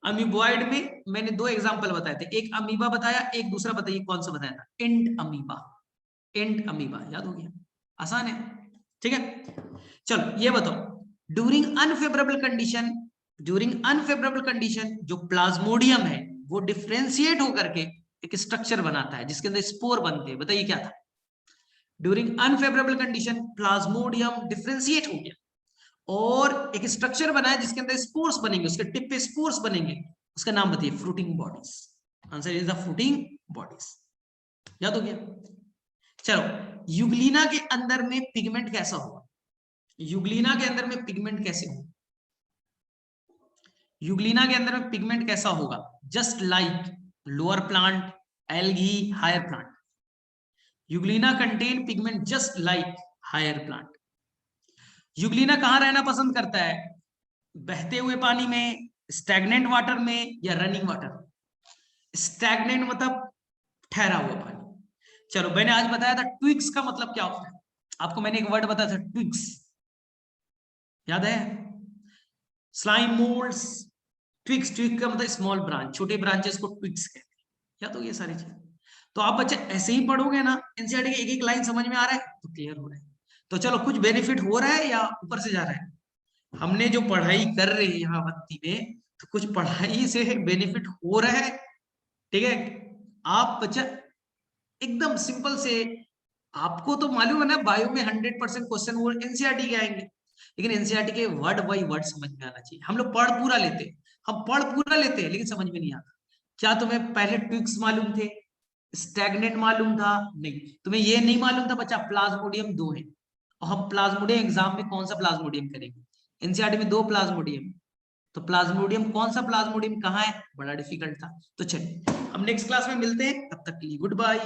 अमीबॉइड में मैंने 2 एग्जांपल बताए थे, एक अमीबा बताया, एक दूसरा बताइए कौन सा बताया था? And amoeba. एंड अमीबा याद हो गया? आसान है, ठीक है। चलो, ये बताओ, during unfavourable condition during unfavourable condition जो प्लाज्मोडियम है वो डिफ्रेंशिएट होकर के एक स्ट्रक्चर बनाता है जिसके अंदर स्पोर बनते हैं। बताइए क्या था? During unfavourable condition Plasmodium differentiate हो गया और एक स्ट्रक्चर बनाया जिसके अंदर स्पोर्स बनेंगे, उसके टिप पे स्पोर्स बनेंगे, उसका नाम बताइए। Fruiting bodies. Answer is the fruiting bodies. याद हो गया? चलो, यूग्लिना के अंदर में पिगमेंट कैसा होगा? यूग्लिना के अंदर में पिगमेंट कैसे होगा? यूग्लिना के अंदर में पिगमेंट कैसा होगा? Just like lower plant, algae, higher plant. Euglena contain pigment just like higher plant. Euglena कहां रहना पसंद करता है? बहते हुए पानी में, स्टैग्नेंट वाटर में, या रनिंग वाटर? स्टैग्नेंट मतलब ठहरा हुआ पानी। चलो, मैंने आज बताया था ट्विग्स का मतलब क्या होता है। आपको मैंने एक वर्ड बताया था, ट्विग्स। याद है? Slime moulds, twigs. ट्विग का मतलब स्मॉल ब्रांच, छोटे ब्रांचेस को ट्विग्स कहते हैं। याद हो गई सारी चीज? तो आप बच्चे ऐसे ही पढ़ोगे ना, एनसीईआरटी की एक एक लाइन समझ में आ रहा है तो क्लियर हो रहा है। तो चलो, कुछ बेनिफिट हो रहा है या ऊपर से जा रहा है? हमने जो पढ़ाई कर रहे हैं यहाँ भक्ति में, तो कुछ पढ़ाई से बेनिफिट हो रहा है। ठीक है? आप बच्चा एकदम सिंपल से, आपको तो मालूम है ना बायो में 100% क्वेश्चन वो एनसीईआरटी के आएंगे, लेकिन एनसीईआरटी के वर्ड बाय वर्ड समझ में आना चाहिए। हम लोग पढ़ पूरा लेते हैं, हम पढ़ पूरा लेते हैं, लेकिन समझ में नहीं आता। क्या तुम्हें पहले ट्विक्स मालूम थे? स्टैग्नेंट मालूम था? नहीं। तुम्हें ये नहीं मालूम था बच्चा प्लाज्मोडियम दो है, और हम प्लाज्मोडियम एग्जाम में कौन सा प्लाज्मोडियम करेंगे? एनसीईआरटी में दो प्लाज्मोडियम, तो प्लाज्मोडियम कौन सा प्लाज्मोडियम कहाँ है? बड़ा डिफिकल्ट था। तो चलिए, हम नेक्स्ट क्लास में मिलते हैं, तब तक के लिए गुड बाय।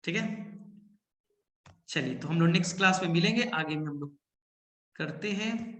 ठीक है? चलिए, तो हम लोग नेक्स्ट क्लास में मिलेंगे, आगे में हम लोग करते हैं।